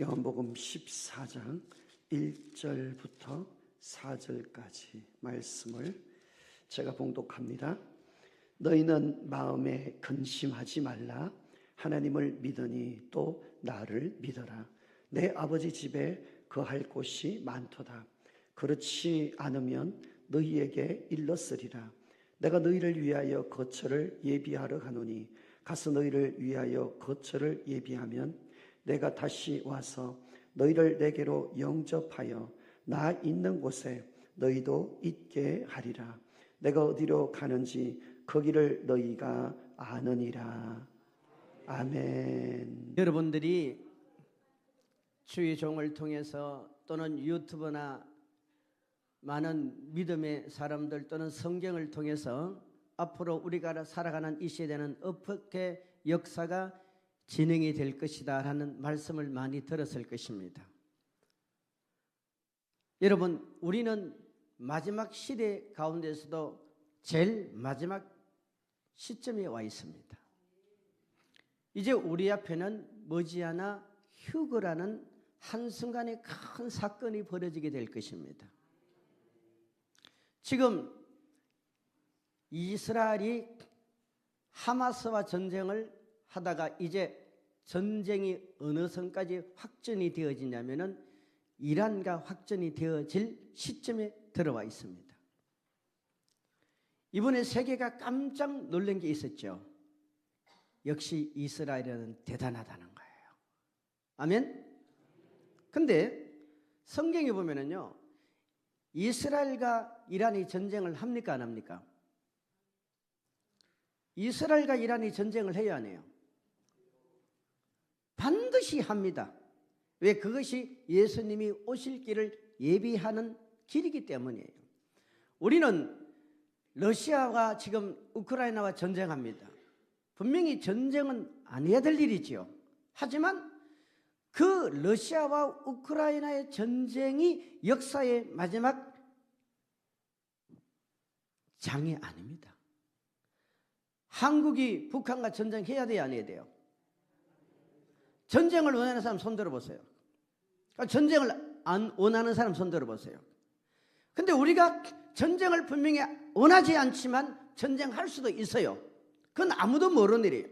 요한복음 14장 1절부터 4절까지 말씀을 제가 봉독합니다. 너희는 마음에 근심하지 말라. 하나님을 믿으니 또 나를 믿어라. 내 아버지 집에 거할 곳이 많도다. 그렇지 않으면 너희에게 일렀으리라. 내가 너희를 위하여 거처를 예비하러 가노니 가서 너희를 위하여 거처를 예비하면 내가 다시 와서 너희를 내게로 영접하여 나 있는 곳에 너희도 있게 하리라. 내가 어디로 가는지 거기를 너희가 아느니라. 아멘. 여러분들이 주의 종을 통해서 또는 유튜브나 많은 믿음의 사람들 또는 성경을 통해서 앞으로 우리가 살아가는 이 시대는 어떻게 역사가 진행이 될 것이다 하는 말씀을 많이 들었을 것입니다. 여러분, 우리는 마지막 시대 가운데서도 제일 마지막 시점에 와 있습니다. 이제 우리 앞에는 머지않아 휴거라는 한순간에 큰 사건이 벌어지게 될 것입니다. 지금 이스라엘이 하마스와 전쟁을 하다가 이제 전쟁이 어느 선까지 확전이 되어지냐면은 이란과 확전이 되어질 시점에 들어와 있습니다. 이번에 세계가 깜짝 놀란 게 있었죠. 역시 이스라엘은 대단하다는 거예요. 아멘? 근데 성경에 보면은요, 이스라엘과 이란이 전쟁을 합니까, 안 합니까? 이스라엘과 이란이 전쟁을 해야 하네요. 반드시 합니다. 왜? 그것이 예수님이 오실 길을 예비하는 길이기 때문이에요. 우리는 러시아가 지금 우크라이나와 전쟁합니다. 분명히 전쟁은 안 해야 될 일이지요. 하지만 그 러시아와 우크라이나의 전쟁이 역사의 마지막 장이 아닙니다. 한국이 북한과 전쟁해야 돼요, 안 해야 돼요? 전쟁을 원하는 사람 손 들어보세요. 전쟁을 안 원하는 사람 손 들어보세요. 근데 우리가 전쟁을 분명히 원하지 않지만 전쟁할 수도 있어요. 그건 아무도 모르는 일이에요.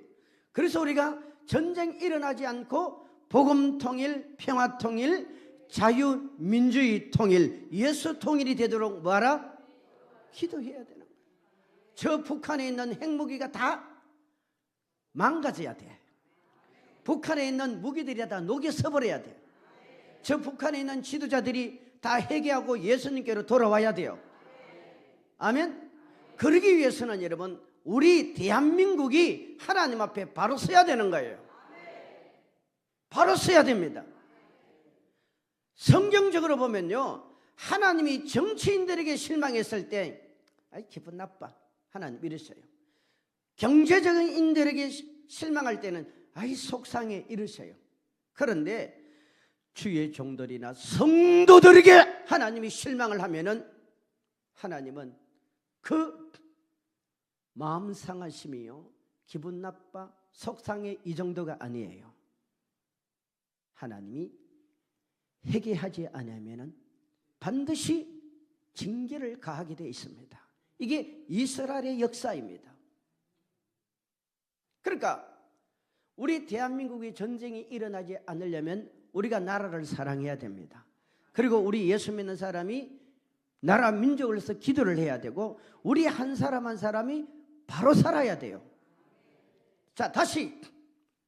그래서 우리가 전쟁 일어나지 않고 복음 통일, 평화 통일, 자유민주주의 통일, 예수 통일이 되도록 뭐하라? 기도해야 되는 거예요. 저 북한에 있는 핵무기가 다 망가져야 돼. 북한에 있는 무기들이 다 녹여 써버려야 돼. 저 북한에 있는 지도자들이 다 회개하고 예수님께로 돌아와야 돼요. 아멘? 그러기 위해서는 여러분, 우리 대한민국이 하나님 앞에 바로 서야 되는 거예요. 바로 서야 됩니다. 성경적으로 보면요, 하나님이 정치인들에게 실망했을 때 아이 기분 나빠 하나님 이러셔요. 경제적인 인들에게 실망할 때는 아이 속상해 이러셔요. 그런데 주의 종들이나 성도들에게 하나님이 실망을 하면은 하나님은 그 마음 상하심이요, 기분 나빠, 속상해 이 정도가 아니에요. 하나님이 회개하지 않으면은 반드시 징계를 가하게 되어 있습니다. 이게 이스라엘의 역사입니다. 그러니까 우리 대한민국의 전쟁이 일어나지 않으려면 우리가 나라를 사랑해야 됩니다. 그리고 우리 예수 믿는 사람이 나라 민족을 위해서 기도를 해야 되고 우리 한 사람 한 사람이 바로 살아야 돼요. 자, 다시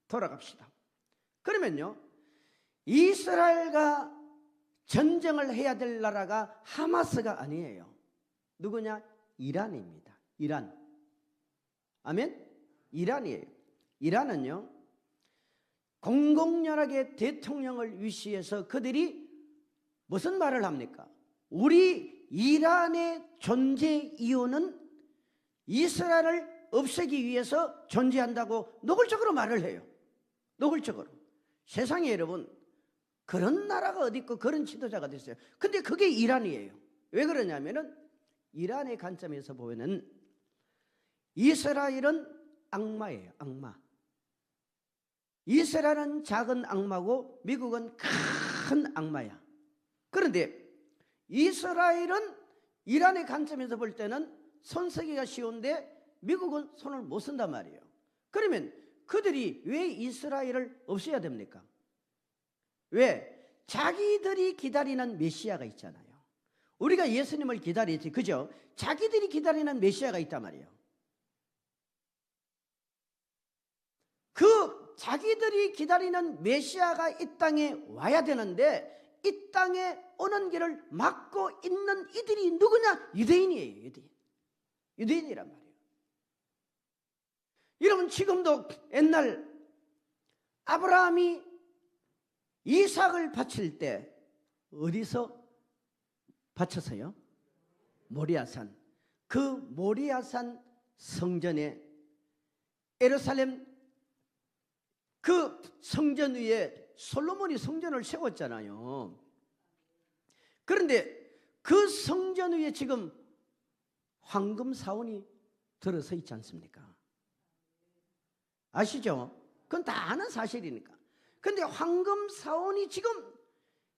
돌아갑시다. 그러면요, 이스라엘과 전쟁을 해야 될 나라가 하마스가 아니에요. 누구냐? 이란입니다. 이란. 아멘? 이란이에요. 이란은요, 공공연하게 대통령을 위시해서 그들이 무슨 말을 합니까? 우리 이란의 존재 이유는 이스라엘을 없애기 위해서 존재한다고 노골적으로 말을 해요. 노골적으로. 세상에 여러분, 그런 나라가 어디 있고 그런 지도자가 됐어요. 근데 그게 이란이에요. 왜 그러냐면은 이란의 관점에서 보면은 이스라엘은 악마예요. 악마. 이스라엘은 작은 악마고 미국은 큰 악마야. 그런데 이스라엘은 이란의 관점에서 볼 때는 손쓰기가 쉬운데 미국은 손을 못 쓴단 말이에요. 그러면 그들이 왜 이스라엘을 없애야 됩니까? 왜? 자기들이 기다리는 메시아가 있잖아요. 우리가 예수님을 기다리지, 그죠? 자기들이 기다리는 메시아가 있단 말이에요. 그 자기들이 기다리는 메시아가 이 땅에 와야 되는데 이 땅에 오는 길을 막고 있는 이들이 누구냐? 유대인이에요. 유대인이란 말이에요. 여러분, 지금도 옛날 아브라함이 이삭을 바칠 때 어디서 바쳤어요? 모리아산. 그 모리아산 성전에, 예루살렘 그 성전 위에 솔로몬이 성전을 세웠잖아요. 그런데 그 성전 위에 지금 황금 사원이 들어서 있지 않습니까? 아시죠? 그건 다 아는 사실이니까. 근데 황금 사원이 지금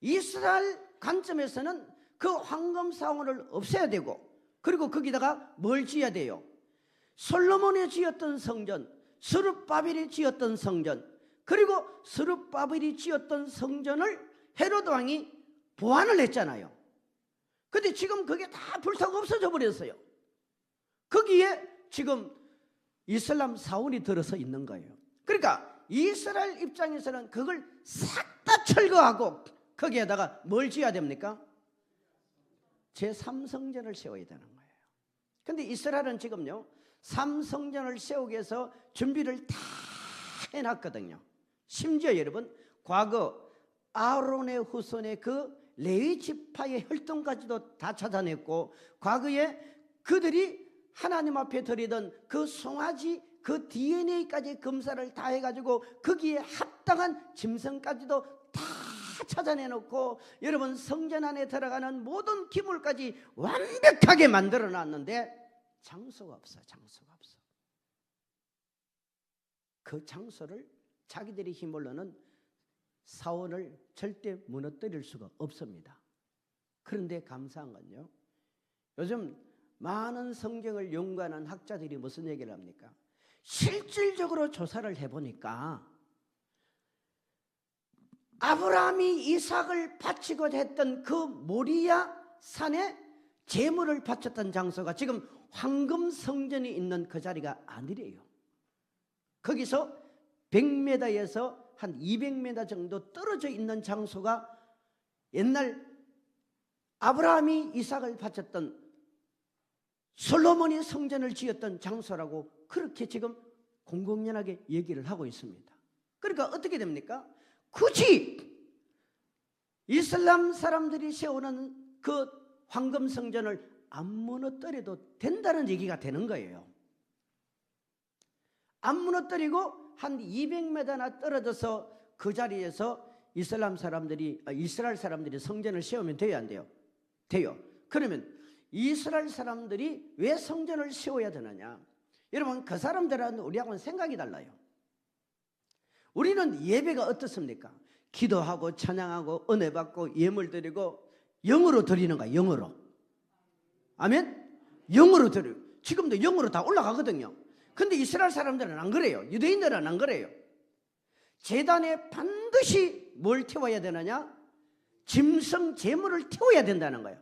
이스라엘 관점에서는 그 황금 사원을 없애야 되고, 그리고 거기다가 뭘 지어야 돼요? 솔로몬이 지었던 성전, 스룹바벨이 지었던 성전, 그리고 스룹바벨이 지었던 성전을 헤로드 왕이 보완을 했잖아요. 근데 지금 그게 다 불타고 없어져 버렸어요. 거기에 지금 이슬람 사원이 들어서 있는 거예요. 그러니까 이스라엘 입장에서는 그걸 싹 다 철거하고 거기에다가 뭘 지어야 됩니까? 제3성전을 세워야 되는 거예요. 근데 이스라엘은 지금요, 3성전을 세우기 위해서 준비를 다 해놨거든요. 심지어 여러분, 과거 아론의 후손의 그 레위 지파의 혈통까지도 다 찾아냈고, 과거에 그들이 하나님 앞에 드리던 그 송아지 그 DNA까지 검사를 다 해가지고 거기에 합당한 짐승까지도 다 찾아내놓고, 여러분, 성전 안에 들어가는 모든 기물까지 완벽하게 만들어놨는데 장소가 없어. 장소가 없어. 그 장소를 자기들의 힘으로는 사원을 절대 무너뜨릴 수가 없습니다. 그런데 감사한 건요, 요즘 많은 성경을 연구하는 학자들이 무슨 얘기를 합니까? 실질적으로 조사를 해보니까 아브라함이 이삭을 바치고자 했던 그 모리아 산에 제물을 바쳤던 장소가 지금 황금 성전이 있는 그 자리가 아니래요. 거기서 100m에서 한 200m 정도 떨어져 있는 장소가 옛날 아브라함이 이삭을 바쳤던 솔로몬이 성전을 지었던 장소라고 그렇게 지금 공공연하게 얘기를 하고 있습니다. 그러니까 어떻게 됩니까? 굳이 이슬람 사람들이 세우는 그 황금 성전을 안 무너뜨려도 된다는 얘기가 되는 거예요. 안 무너뜨리고 한 200m나 떨어져서 그 자리에서 이스라엘 사람들이 성전을 세우면 돼요, 안 돼요? 돼요. 그러면 이스라엘 사람들이 왜 성전을 세워야 되느냐? 여러분, 그 사람들은 우리하고는 생각이 달라요. 우리는 예배가 어떻습니까? 기도하고 찬양하고 은혜 받고 예물 드리고 영으로 드리는 거야. 영으로. 아멘? 영으로 드리고 지금도 영으로 다 올라가거든요. 근데 이스라엘 사람들은 안 그래요. 유대인들은 안 그래요. 제단에 반드시 뭘 태워야 되느냐? 짐승 제물을 태워야 된다는 거예요.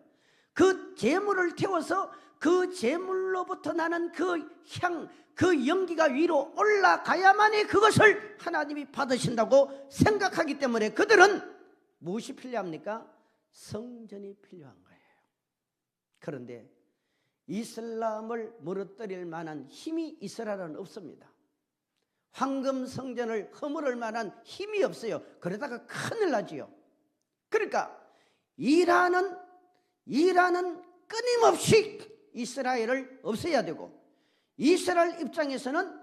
그 제물을 태워서 그 제물로부터 나는 그 향, 그 연기가 위로 올라가야만이 그것을 하나님이 받으신다고 생각하기 때문에 그들은 무엇이 필요합니까? 성전이 필요한 거예요. 그런데 이슬람을 무너뜨릴 만한 힘이 이스라엘은 없습니다. 황금 성전을 허물을 만한 힘이 없어요. 그러다가 큰일 나지요. 그러니까 이란은 끊임없이 이스라엘을 없애야 되고, 이스라엘 입장에서는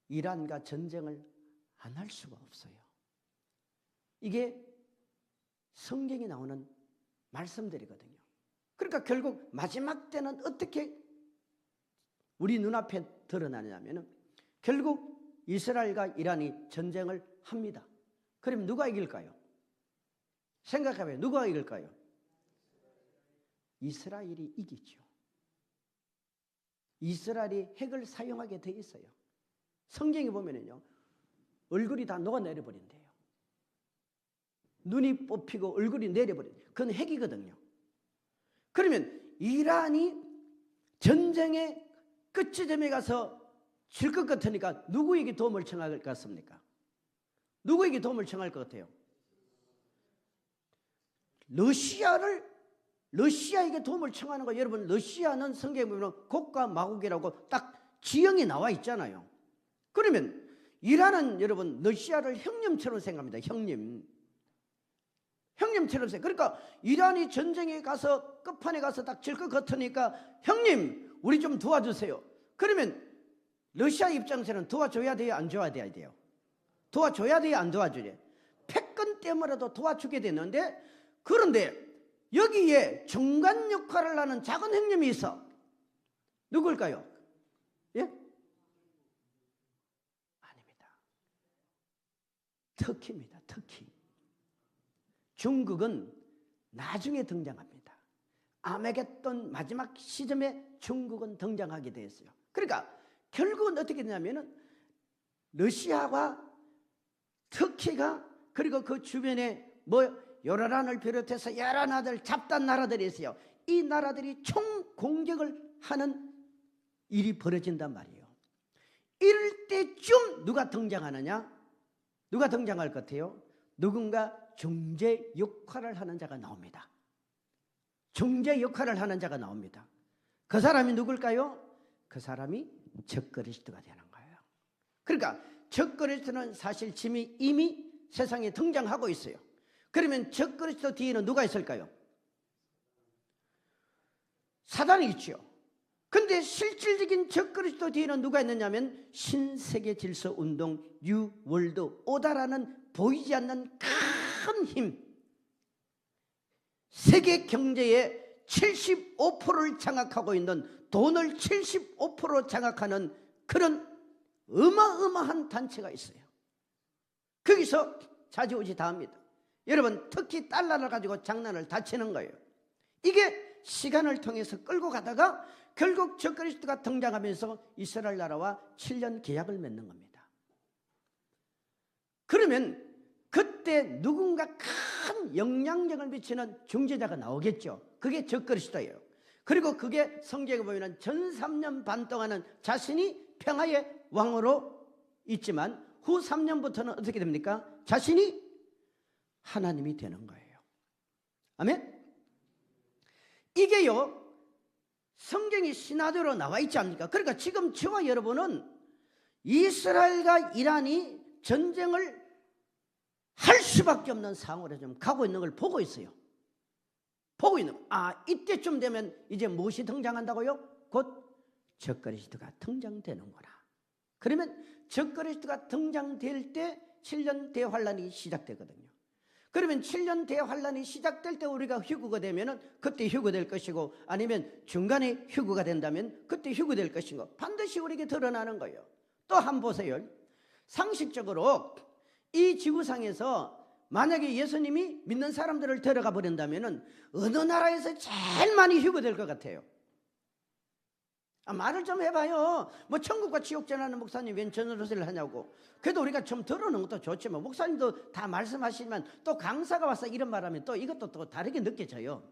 이란과 전쟁을 안 할 수가 없어요. 이게 성경에 나오는 말씀들이거든요. 그러니까 결국 마지막 때는 어떻게 우리 눈앞에 드러나냐면은 결국 이스라엘과 이란이 전쟁을 합니다. 그럼 누가 이길까요? 생각해봐요. 누가 이길까요? 이스라엘이 이기죠. 이스라엘이 핵을 사용하게 돼 있어요. 성경에 보면은요, 얼굴이 다 녹아내려 버린대요. 눈이 뽑히고 얼굴이 내려버려요. 그건 핵이거든요. 그러면 이란이 전쟁의 끝지점에 가서 질 것 같으니까 누구에게 도움을 청할 것 같습니까? 누구에게 도움을 청할 것 같아요? 러시아에게 도움을 청하는 거. 여러분, 러시아는 성경에 보면 곡과 마곡이라고 딱 지형이 나와 있잖아요. 그러면 이란은 여러분 러시아를 형님처럼 생각합니다. 형님처럼 생각. 그러니까 이란이 전쟁에 가서 끝판에 가서 딱 질 것 같으니까 형님 우리 좀 도와주세요. 그러면 러시아 입장에서는 도와줘야 돼요, 안 도와줘야 돼요? 도와줘야 돼요, 안 도와줘야 돼요? 패권 때문에라도 도와주게 되는데, 그런데 여기에 중간 역할을 하는 작은 형님이 있어. 누굴까요? 예? 아닙니다. 터키입니다. 터키. 중국은 나중에 등장합니다. 아메겟돈 마지막 시점에 중국은 등장하게 되었어요. 그러니까 결국은 어떻게 되냐면은 러시아와 터키가, 그리고 그 주변에 요르단을 비롯해서 여러 나라들, 잡단 나라들이 있어요. 이 나라들이 총 공격을 하는 일이 벌어진단 말이에요. 이럴 때쯤 누가 등장하느냐? 누가 등장할 것 같아요? 누군가 중재 역할을 하는 자가 나옵니다. 중재 역할을 하는 자가 나옵니다. 그 사람이 누굴까요? 그 사람이 적그리스도가 되는 거예요. 그러니까 적그리스도는 사실 이미 세상에 등장하고 있어요. 그러면 적그리스도 뒤에는 누가 있을까요? 사단이 있죠. 근데 실질적인 적그리스도 뒤에는 누가 있느냐면 신세계 질서 운동, 뉴월드 오다라는 보이지 않는 큰 힘, 세계 경제의 75%를 장악하고 있는, 돈을 75% 장악하는 그런 어마어마한 단체가 있어요. 거기서 좌지우지다 합니다. 여러분, 특히 달러를 가지고 장난을 다 치는 거예요. 이게 시간을 통해서 끌고 가다가 결국 적그리스도가 등장하면서 이스라엘 나라와 7년 계약을 맺는 겁니다. 그러면 그때 누군가 큰 영향력을 미치는 중재자가 나오겠죠. 그게 적그리스도예요. 그리고 그게 성경에 보면 전 3년 반 동안은 자신이 평화의 왕으로 있지만 후 3년부터는 어떻게 됩니까? 자신이 하나님이 되는 거예요. 아멘? 이게요, 성경이 신화대로 나와 있지 않습니까? 그러니까 지금 저와 여러분은 이스라엘과 이란이 전쟁을 할 수밖에 없는 상황으로 좀 가고 있는 걸 보고 있어요. 보고 있는 거. 이때쯤 되면 이제 무엇이 등장한다고요? 곧 적그리스도가 등장되는구나. 그러면 적그리스도가 등장될 때 7년 대환란이 시작되거든요. 그러면 7년 대환란이 시작될 때 우리가 휴거가 되면은 그때 휴거될 것이고, 아니면 중간에 휴거가 된다면 그때 휴거될 것이고, 반드시 우리에게 드러나는 거예요. 또 한번 보세요. 상식적으로 이 지구상에서 만약에 예수님이 믿는 사람들을 데려가 버린다면은 어느 나라에서 제일 많이 휴거될 것 같아요? 말을 좀 해봐요. 뭐 천국과 지옥 전하는 목사님 웬 전도를 하냐고. 그래도 우리가 좀 들어놓는 것도 좋지만, 목사님도 다 말씀하시지만 또 강사가 와서 이런 말하면 또 이것도 또 다르게 느껴져요.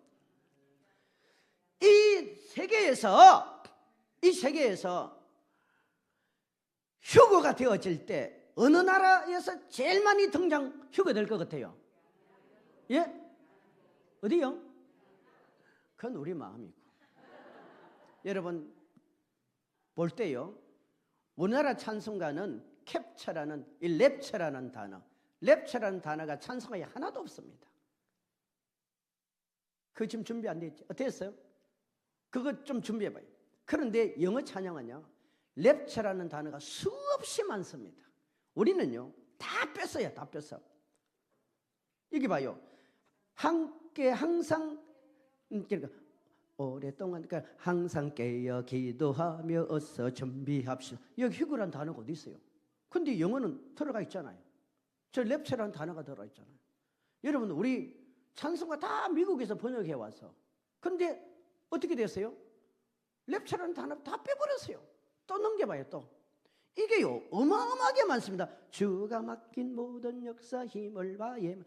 이 세계에서 휴거가 되어질 때 어느 나라에서 제일 많이 휴거될 것 같아요? 예? 어디요? 그건 우리 마음이고. 여러분 볼 때요, 우리나라 찬송가는 캡처라는 이 랩처라는 단어가 찬송가에 하나도 없습니다. 그거 지금 준비 안 돼 있죠? 어땠어요? 그거 좀 준비해봐요. 그런데 영어 찬양은요, 랩처라는 단어가 수없이 많습니다. 우리는요 다 뺐어요. 다 뺐어. 여기 봐요. 함께 항상, 그러니까 오랫동안, 그러니까 항상 깨어 기도하며 어서 준비합시다. 여기 휴거란 단어가 어디 있어요? 근데 영어는 들어가 있잖아요. 저 랩처라는 단어가 들어가 있잖아요. 여러분, 우리 찬송가 다 미국에서 번역해 와서. 근데 어떻게 됐어요? 랩처라는 단어 다 빼버렸어요. 또 넘겨봐요. 또 이게요 어마어마하게 많습니다. 주가 맡긴 모든 역사 힘을 바에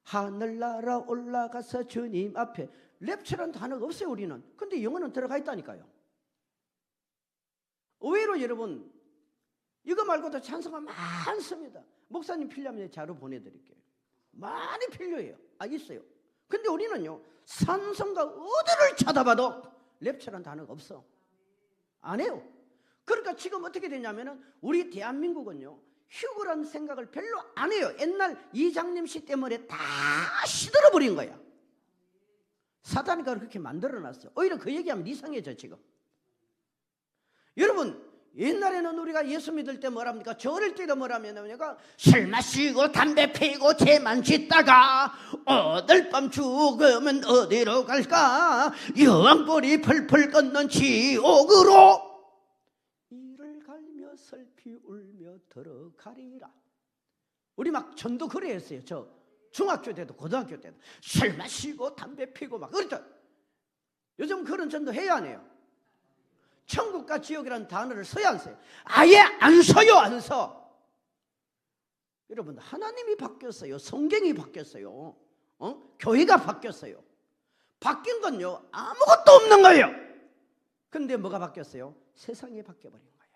하늘나라 올라가서 주님 앞에. 랩처라는 단어가 없어요 우리는. 근데 영어는 들어가 있다니까요. 의외로 여러분, 이거 말고도 찬송가 많습니다. 목사님 필요하면 자료 보내드릴게요. 많이 필요해요. 있어요. 근데 우리는요 찬송가 어디를 찾아봐도 랩처라는 단어가 없어. 안 해요. 그러니까 지금 어떻게 되냐면은 우리 대한민국은요 휴거란 생각을 별로 안 해요. 옛날 이장님 씨 때문에 다 시들어버린 거야. 사단이 그렇게 만들어놨어요. 오히려 그 얘기하면 이상해져 지금. 여러분, 옛날에는 우리가 예수 믿을 때 뭐랍니까? 저 어릴 때도 뭐라면 술 마시고 담배 피고 죄만 짓다가 오늘 밤 죽으면 어디로 갈까? 여왕벌이 펄펄 걷는 지옥으로 이를 갈며 슬피 울며 들어가리라. 우리 막 전도 그래 했어요. 저 중학교 때도 고등학교 때도 술 마시고 담배 피고 막 그렇죠. 요즘 그런 전도 해야 안 해요? 천국과 지옥이라는 단어를 써야 안 써요? 아예 안 써요. 안 써. 여러분, 하나님이 바뀌었어요. 성경이 바뀌었어요. 교회가 바뀌었어요. 바뀐 건요 아무것도 없는 거예요. 근데 뭐가 바뀌었어요? 세상이 바뀌어버린 거예요.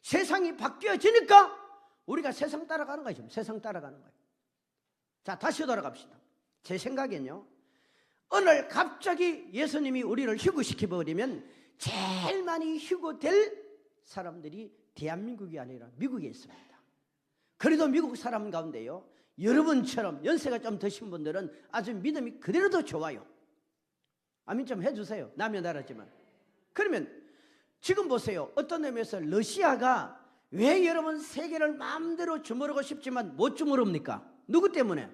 세상이 바뀌어지니까 우리가 세상 따라가는 거죠. 세상 따라가는 거예요. 자, 다시 돌아갑시다. 제 생각엔요 오늘 갑자기 예수님이 우리를 휴거시켜버리면 제일 많이 휴거될 사람들이 대한민국이 아니라 미국에 있습니다. 그래도 미국 사람 가운데요 여러분처럼 연세가 좀 드신 분들은 아주 믿음이 그대로 더 좋아요. 아멘 좀 해주세요. 남의 나라지만. 그러면 지금 보세요. 어떤 의미에서 러시아가 왜 여러분 세계를 마음대로 주무르고 싶지만 못 주무릅니까? 누구 때문에?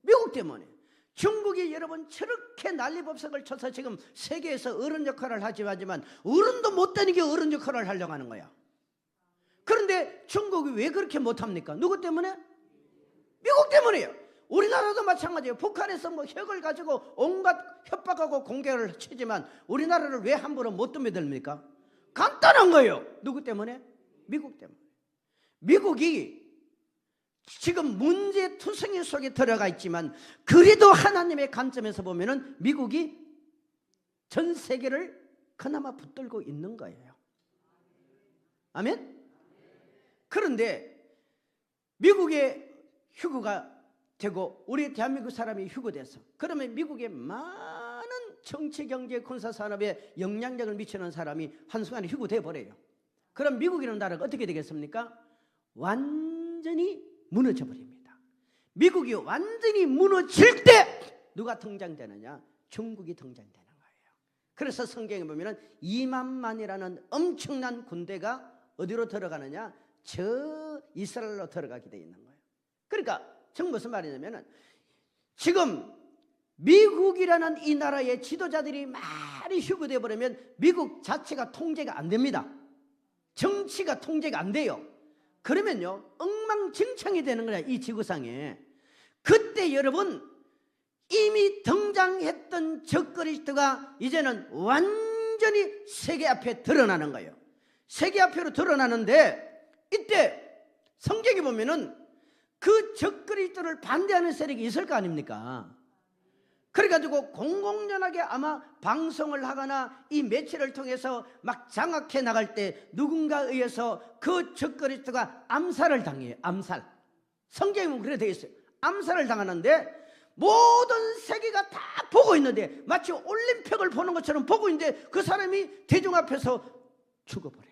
미국 때문에. 중국이 여러분 저렇게 난리법석을 쳐서 지금 세계에서 어른 역할을 하지만 어른도 못 되는 게 어른 역할을 하려고 하는 거야. 그런데 중국이 왜 그렇게 못합니까? 누구 때문에? 미국 때문이에요. 우리나라도 마찬가지예요. 북한에서 뭐 핵을 가지고 온갖 협박하고 공격을 치지만 우리나라를 왜 함부로 못 덤벼듭니까? 간단한 거예요. 누구 때문에? 미국 때문에. 미국이 지금 문제투성이 속에 들어가 있지만 그래도 하나님의 관점에서 보면은 미국이 전 세계를 그나마 붙들고 있는 거예요. 아멘? 그런데 미국의 휴거가 되고 우리 대한민국 사람이 휴거돼서 그러면 미국의 많은 정치, 경제, 군사 산업에 영향력을 미치는 사람이 한순간에 휴거돼 버려요. 그럼 미국이라는 나라가 어떻게 되겠습니까? 완전히 무너져 버립니다. 미국이 완전히 무너질 때 누가 등장되느냐? 중국이 등장되는 거예요. 그래서 성경에 보면 2만만이라는 엄청난 군대가 어디로 들어가느냐? 저 이스라엘로 들어가게 되어 있는 거예요. 그러니까 지금 무슨 말이냐면 지금 미국이라는 이 나라의 지도자들이 많이 휴거되어 버리면 미국 자체가 통제가 안 됩니다. 정치가 통제가 안 돼요. 그러면요 엉망진창이 되는 거야 이 지구상에. 그때 여러분 이미 등장했던 적그리스도가 이제는 완전히 세계 앞에 드러나는 거예요. 세계 앞으로 드러나는데 이때 성경에 보면은 그 적그리스도를 반대하는 세력이 있을 거 아닙니까? 그래가지고 공공연하게 아마 방송을 하거나 이 매체를 통해서 막 장악해 나갈 때 누군가에 의해서 그 적그리스도가 암살을 당해요. 암살. 성경에 보면 그래 되어 있어요. 암살을 당하는데 모든 세계가 다 보고 있는데 마치 올림픽을 보는 것처럼 보고 있는데 그 사람이 대중 앞에서 죽어버려요.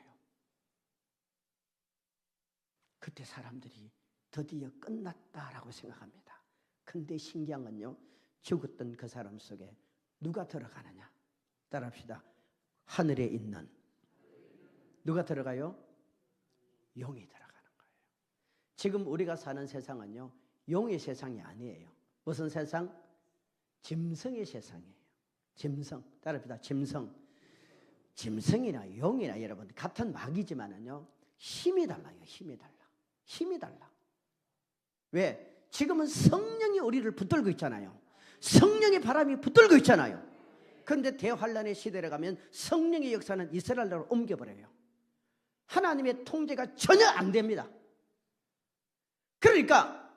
그때 사람들이 드디어 끝났다라고 생각합니다. 근데 신기한 건요 죽었던 그 사람 속에 누가 들어가느냐? 따라합시다. 하늘에 있는 누가 들어가요? 용이 들어가는 거예요. 지금 우리가 사는 세상은요 용의 세상이 아니에요. 무슨 세상? 짐승의 세상이에요. 짐승. 따라합시다. 짐승. 짐승이나 용이나 여러분 같은 마귀지만은요 힘이 달라요. 힘이 달라. 힘이 달라. 왜? 지금은 성령이 우리를 붙들고 있잖아요. 성령의 바람이 붙들고 있잖아요. 그런데 대환란의 시대를 가면 성령의 역사는 이스라엘로 옮겨버려요. 하나님의 통제가 전혀 안 됩니다. 그러니까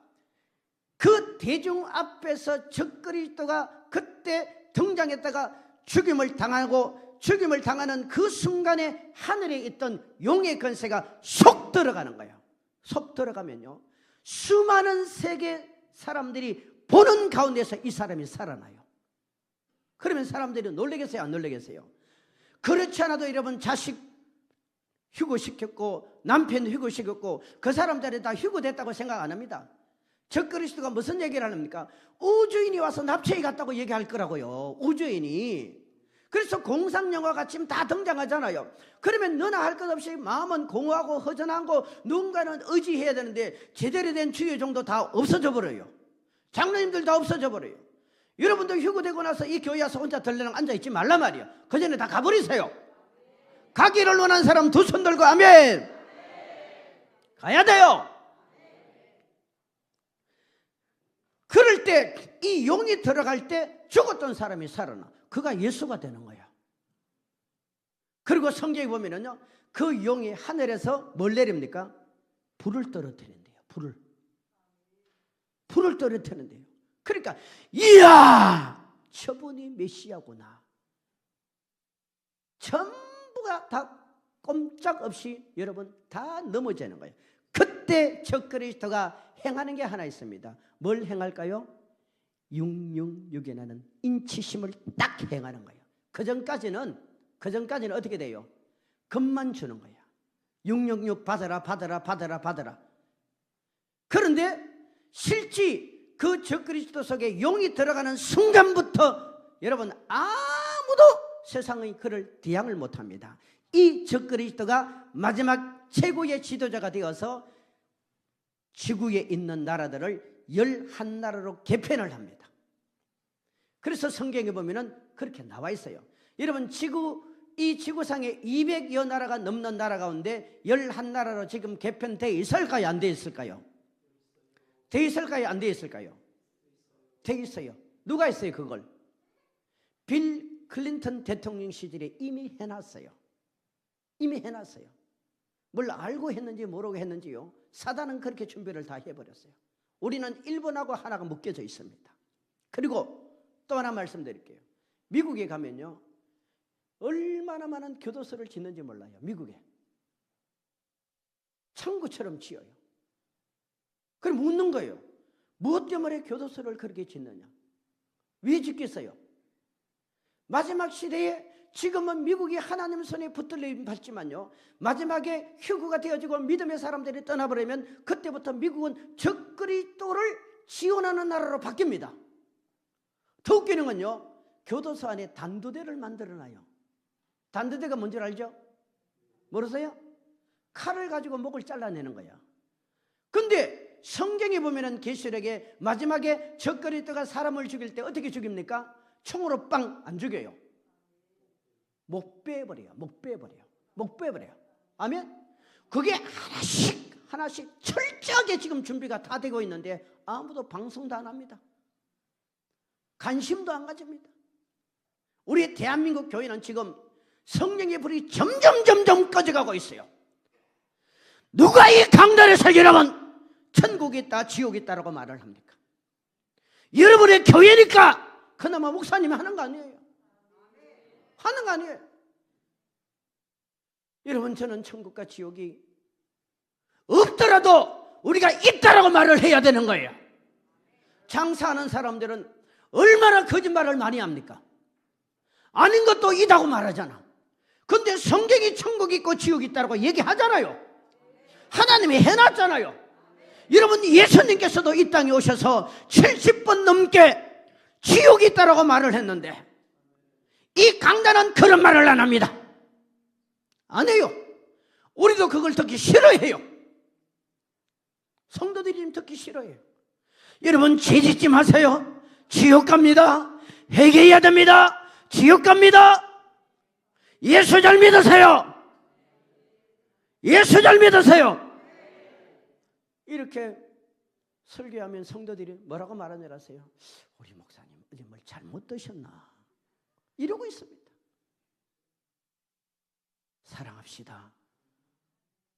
그 대중 앞에서 적그리스도가 그때 등장했다가 죽임을 당하는 그 순간에 하늘에 있던 용의 권세가 속 들어가는 거예요. 속 들어가면요, 수많은 세계 사람들이 보는 가운데서 이 사람이 살아나요. 그러면 사람들이 놀라겠어요, 안 놀라겠어요? 그렇지 않아도 여러분, 자식 휴거시켰고 남편 휴거시켰고 그 사람들이 다 휴거됐다고 생각 안 합니다. 적그리스도가 무슨 얘기를 합니까? 우주인이 와서 납치해 갔다고 얘기할 거라고요. 우주인이. 그래서 공상영화가 지금 다 등장하잖아요. 그러면 너나 할 것 없이 마음은 공허하고 허전하고 누군가는 의지해야 되는데 제대로 된 주의 정도 다 없어져 버려요. 장로님들 다 없어져 버려요. 여러분도 휴거되고 나서 이 교회 와서 혼자 덜레랑 앉아있지 말란 말이에요. 그 전에 다 가버리세요. 가기를 원하는 사람 두 손 들고 아멘. 가야 돼요. 그럴 때 이 용이 들어갈 때 죽었던 사람이 살아나. 그가 예수가 되는 거야. 그리고 성경에 보면은요, 그 용이 하늘에서 뭘 내립니까? 불을 떨어뜨린대요. 불을 떨어뜨린대요. 그러니까 이야, 저분이 메시아구나. 전부가 다 꼼짝없이 여러분 다 넘어지는 거예요. 그때 적그리스도가 행하는 게 하나 있습니다. 뭘 행할까요? 666에 나는 인치심을 딱 행하는 거예요. 그 전까지는 어떻게 돼요? 겁만 주는 거야. 666 받아라. 그런데 실제 그 적그리스도 속에 용이 들어가는 순간부터 여러분 아무도 세상의 그를 대항을 못합니다. 이 적그리스도가 마지막 최고의 지도자가 되어서 지구에 있는 나라들을 11나라로 개편을 합니다. 그래서 성경에 보면은 그렇게 나와 있어요. 여러분, 이 지구상에 200여 나라가 넘는 나라 가운데 11나라로 지금 개편되어 있을까요? 안 되어 있을까요? 되어 있을까요? 안 되어 있을까요? 되어 있어요. 누가 했어요 그걸? 빌 클린턴 대통령 시절에 이미 해놨어요. 뭘 알고 했는지 모르고 했는지요, 사단은 그렇게 준비를 다 해버렸어요. 우리는 일본하고 하나가 묶여져 있습니다. 그리고 또 하나 말씀드릴게요. 미국에 가면요, 얼마나 많은 교도소를 짓는지 몰라요. 미국에 천국처럼 지어요. 그럼 묻는 거예요. 무엇 때문에 교도소를 그렇게 짓느냐? 왜 짓겠어요? 마지막 시대에 지금은 미국이 하나님 손에 붙들림 받지만요, 마지막에 휴거가 되어지고 믿음의 사람들이 떠나버리면 그때부터 미국은 적그리스도를 지원하는 나라로 바뀝니다. 더 웃기는 건요, 교도소 안에 단두대를 만들어놔요. 단두대가 뭔지 알죠? 모르세요? 칼을 가지고 목을 잘라내는 거야. 근데 성경에 보면은 계시록에 마지막에 적그리스도가 사람을 죽일 때 어떻게 죽입니까? 총으로 빵 안 죽여요. 목 빼버려요. 아멘? 그게 하나씩 철저하게 지금 준비가 다 되고 있는데 아무도 방송도 안 합니다. 관심도 안 가집니다. 우리 대한민국 교회는 지금 성령의 불이 점점 꺼져가고 있어요. 누가 이 강단에서 여러분 천국이 있다 지옥이 있다라고 말을 합니까? 여러분의 교회니까 그나마 목사님이 하는 거 아니에요. 여러분, 저는 천국과 지옥이 없더라도 우리가 있다라고 말을 해야 되는 거예요. 장사하는 사람들은 얼마나 거짓말을 많이 합니까? 아닌 것도 있다고 말하잖아. 근데 성경이 천국이 있고 지옥이 있다고 얘기하잖아요. 하나님이 해놨잖아요. 여러분, 예수님께서도 이 땅에 오셔서 70번 넘게 지옥이 있다고 말을 했는데 이 강단은 그런 말을 안 합니다. 안 해요. 우리도 그걸 듣기 싫어해요. 성도들이 좀 듣기 싫어해요. 여러분, 죄짓지 마세요. 지옥 갑니다. 회개해야 됩니다. 지옥 갑니다. 예수 잘 믿으세요. 이렇게 설교하면 성도들이 뭐라고 말하는 줄 아세요? 우리 목사님 어제 뭘 잘못 드셨나? 이러고 있습니다. 사랑합시다.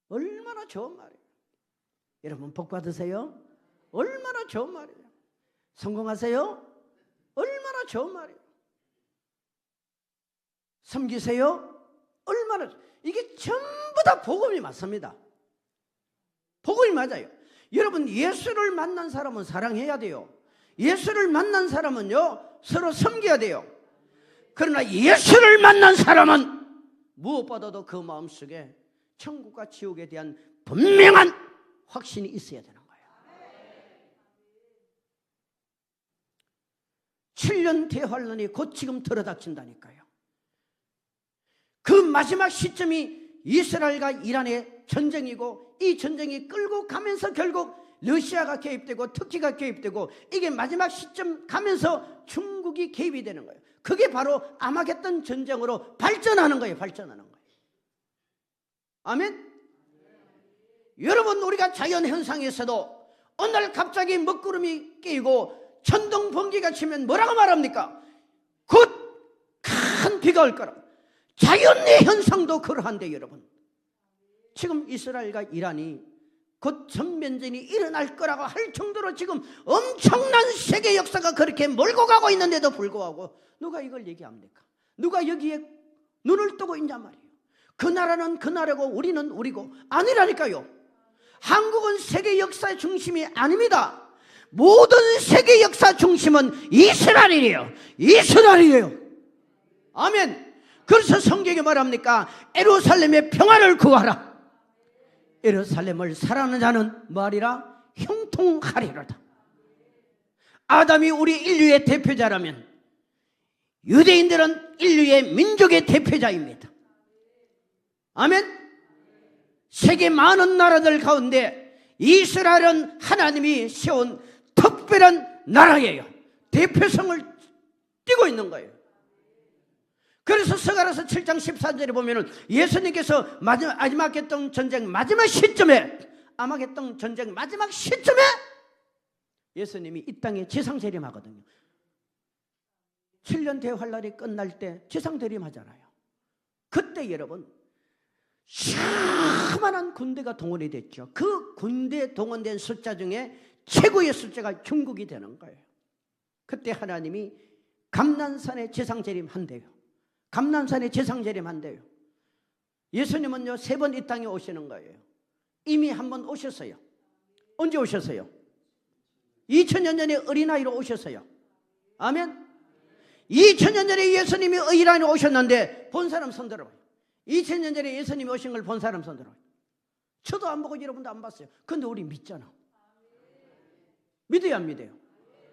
얼마나 좋은 말이에요. 여러분 복 받으세요? 얼마나 좋은 말이에요. 성공하세요? 얼마나 좋은 말이에요. 섬기세요? 얼마나, 이게 전부 다 복음이 맞습니다. 복음이 맞아요. 여러분 예수를 만난 사람은 사랑해야 돼요. 예수를 만난 사람은요 서로 섬겨야 돼요. 그러나 예수를 만난 사람은 무엇보다도 그 마음속에 천국과 지옥에 대한 분명한 확신이 있어야 되는 거예요. 7년 대환란이 곧 지금 들어닥친다니까요. 그 마지막 시점이 이스라엘과 이란의 전쟁이고, 이 전쟁이 끌고 가면서 결국 러시아가 개입되고 터키가 개입되고, 이게 마지막 시점 가면서 중국이 개입이 되는 거예요. 그게 바로 아마겟돈 전쟁으로 발전하는 거예요. 발전하는 거예요. 아멘. 여러분 우리가 자연현상에서도 오늘 갑자기 먹구름이 끼고 천둥 번개가 치면 뭐라고 말합니까? 곧 큰 비가 올 거라. 자연의 현상도 그러한데 여러분, 지금 이스라엘과 이란이 곧 전면전이 일어날 거라고 할 정도로 지금 엄청난 세계 역사가 그렇게 몰고 가고 있는데도 불구하고 누가 이걸 얘기합니까? 누가 여기에 눈을 뜨고 있냔 말이에요. 그 나라는 그 나라고 우리는 우리고 아니라니까요. 한국은 세계 역사의 중심이 아닙니다. 모든 세계 역사 중심은 이스라엘이에요. 이스라엘이에요. 아멘. 그래서 성경이 말합니까? 예루살렘의 평화를 구하라. 예루살렘을 사랑하는 자는 뭐하리라? 형통하리로다. 아담이 우리 인류의 대표자라면 유대인들은 인류의 민족의 대표자입니다. 아멘. 세계 많은 나라들 가운데 이스라엘은 하나님이 세운 특별한 나라예요. 대표성을 띠고 있는 거예요. 그래서 스가랴서 7장 14절에 보면은 예수님께서 아마겟돈 전쟁 마지막 시점에, 아마겟돈 전쟁 마지막 시점에 예수님이 이 땅에 지상재림하거든요. 7년 대환란이 끝날 때 지상재림하잖아요. 그때 여러분 수많은 군대가 동원이 됐죠. 그 군대 동원된 숫자 중에 최고의 숫자가 중국이 되는 거예요. 그때 하나님이 감난산에 지상재림한대요. 감난산에 지상재림한대요. 예수님은요 3번 이 땅에 오시는 거예요. 이미 한 번 오셨어요. 언제 오셨어요? 2000년 전에 어린아이로 오셨어요. 아멘. 2000년 전에 예수님이 어린아이로 오셨는데 본 사람 손 들어봐요. 2000년 전에 예수님이 오신 걸 본 사람 손 들어봐요. 저도 안 보고 여러분도 안 봤어요. 근데 우리 믿잖아. 믿어요 안 믿어요?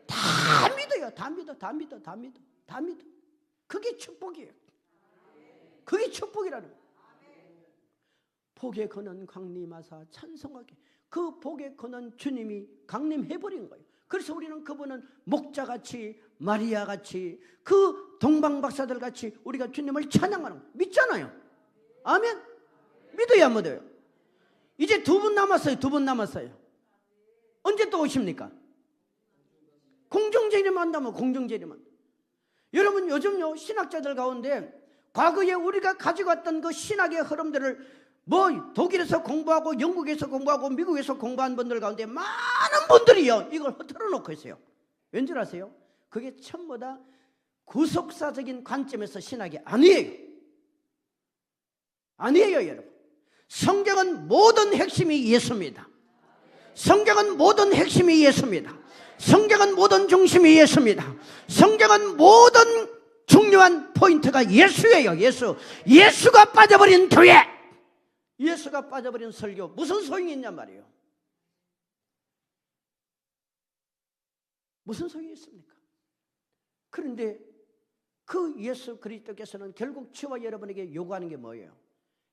다 믿어요. 다 믿어. 다 믿어. 다 믿어. 다 믿어. 그게 축복이에요. 그게 축복이라는 거예요. 복에 거는 강림하사 찬송하게. 그 복에 거는 주님이 강림해버린 거예요. 그래서 우리는 그분은 목자같이 마리아같이 그 동방박사들같이 우리가 주님을 찬양하는 거예요. 믿잖아요. 아멘. 믿어요 안 믿어요? 이제 2분 남았어요. 2분 남았어요. 언제 또 오십니까? 공중재림 한다면 공중재림은. 여러분 요즘요 신학자들 가운데 과거에 우리가 가지고 왔던 그 신학의 흐름들을 뭐 독일에서 공부하고 영국에서 공부하고 미국에서 공부한 분들 가운데 많은 분들이요 이걸 흐트러 놓고 있어요. 왠지 아세요? 그게 전부 다 구속사적인 관점에서 신학이 아니에요. 아니에요 여러분. 성경은 모든 핵심이 예수입니다. 성경은 모든 핵심이 예수입니다. 성경은 모든 중심이 예수입니다. 성경은 모든 중요한 포인트가 예수예요. 예수. 예수가 빠져버린 교회, 예수가 빠져버린 설교 무슨 소용이 있냔 말이에요. 무슨 소용이 있습니까? 그런데 그 예수 그리스도께서는 결국 저와 여러분에게 요구하는 게 뭐예요?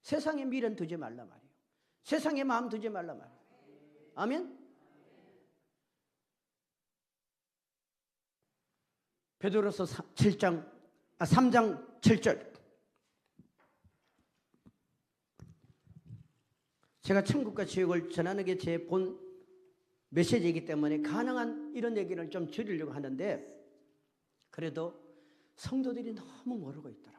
세상에 미련 두지 말라 말이에요. 세상에 마음 두지 말라 말이에요. 아멘. 베드로서 3장 7절. 제가 천국과 지옥을 전하는 게 제 본 메시지이기 때문에 가능한 이런 얘기를 좀 줄이려고 하는데, 그래도 성도들이 너무 모르고 있더라고요.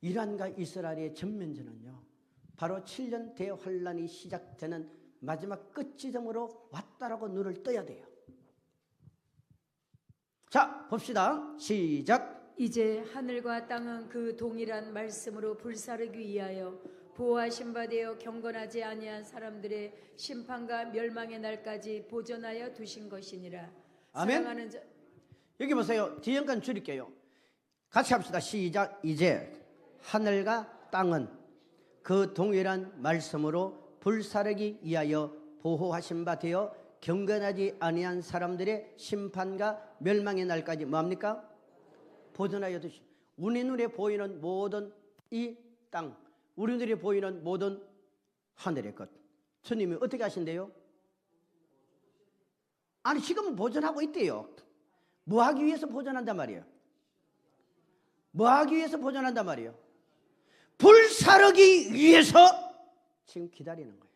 이란과 이스라엘의 전면전은요, 바로 7년 대환란이 시작되는 마지막 끝지점으로 왔다라고 눈을 떠야 돼요. 자, 봅시다. 시작. 이제 하늘과 땅은 그 동일한 말씀으로 불사르기 위하여 보호하신 바 되어 경건하지 아니한 사람들의 심판과 멸망의 날까지 보존하여 두신 것이니라. 아멘. 사랑하는 자, 여기 보세요. 뒤에 잠깐 줄일게요. 같이 합시다. 시작. 이제 하늘과 땅은 그 동일한 말씀으로 불사르기 위하여 보호하신 바 되어 경건하지 아니한 사람들의 심판과 멸망의 날까지 뭐합니까? 보존하여 두시. 우리 눈에 보이는 모든 이 땅, 우리 눈에 보이는 모든 하늘의 것, 주님이 어떻게 하신대요? 아니, 지금은 보존하고 있대요. 뭐 하기 위해서 보존한단 말이에요? 뭐 하기 위해서 보존한단 말이에요? 불사르기 위해서 지금 기다리는 거예요.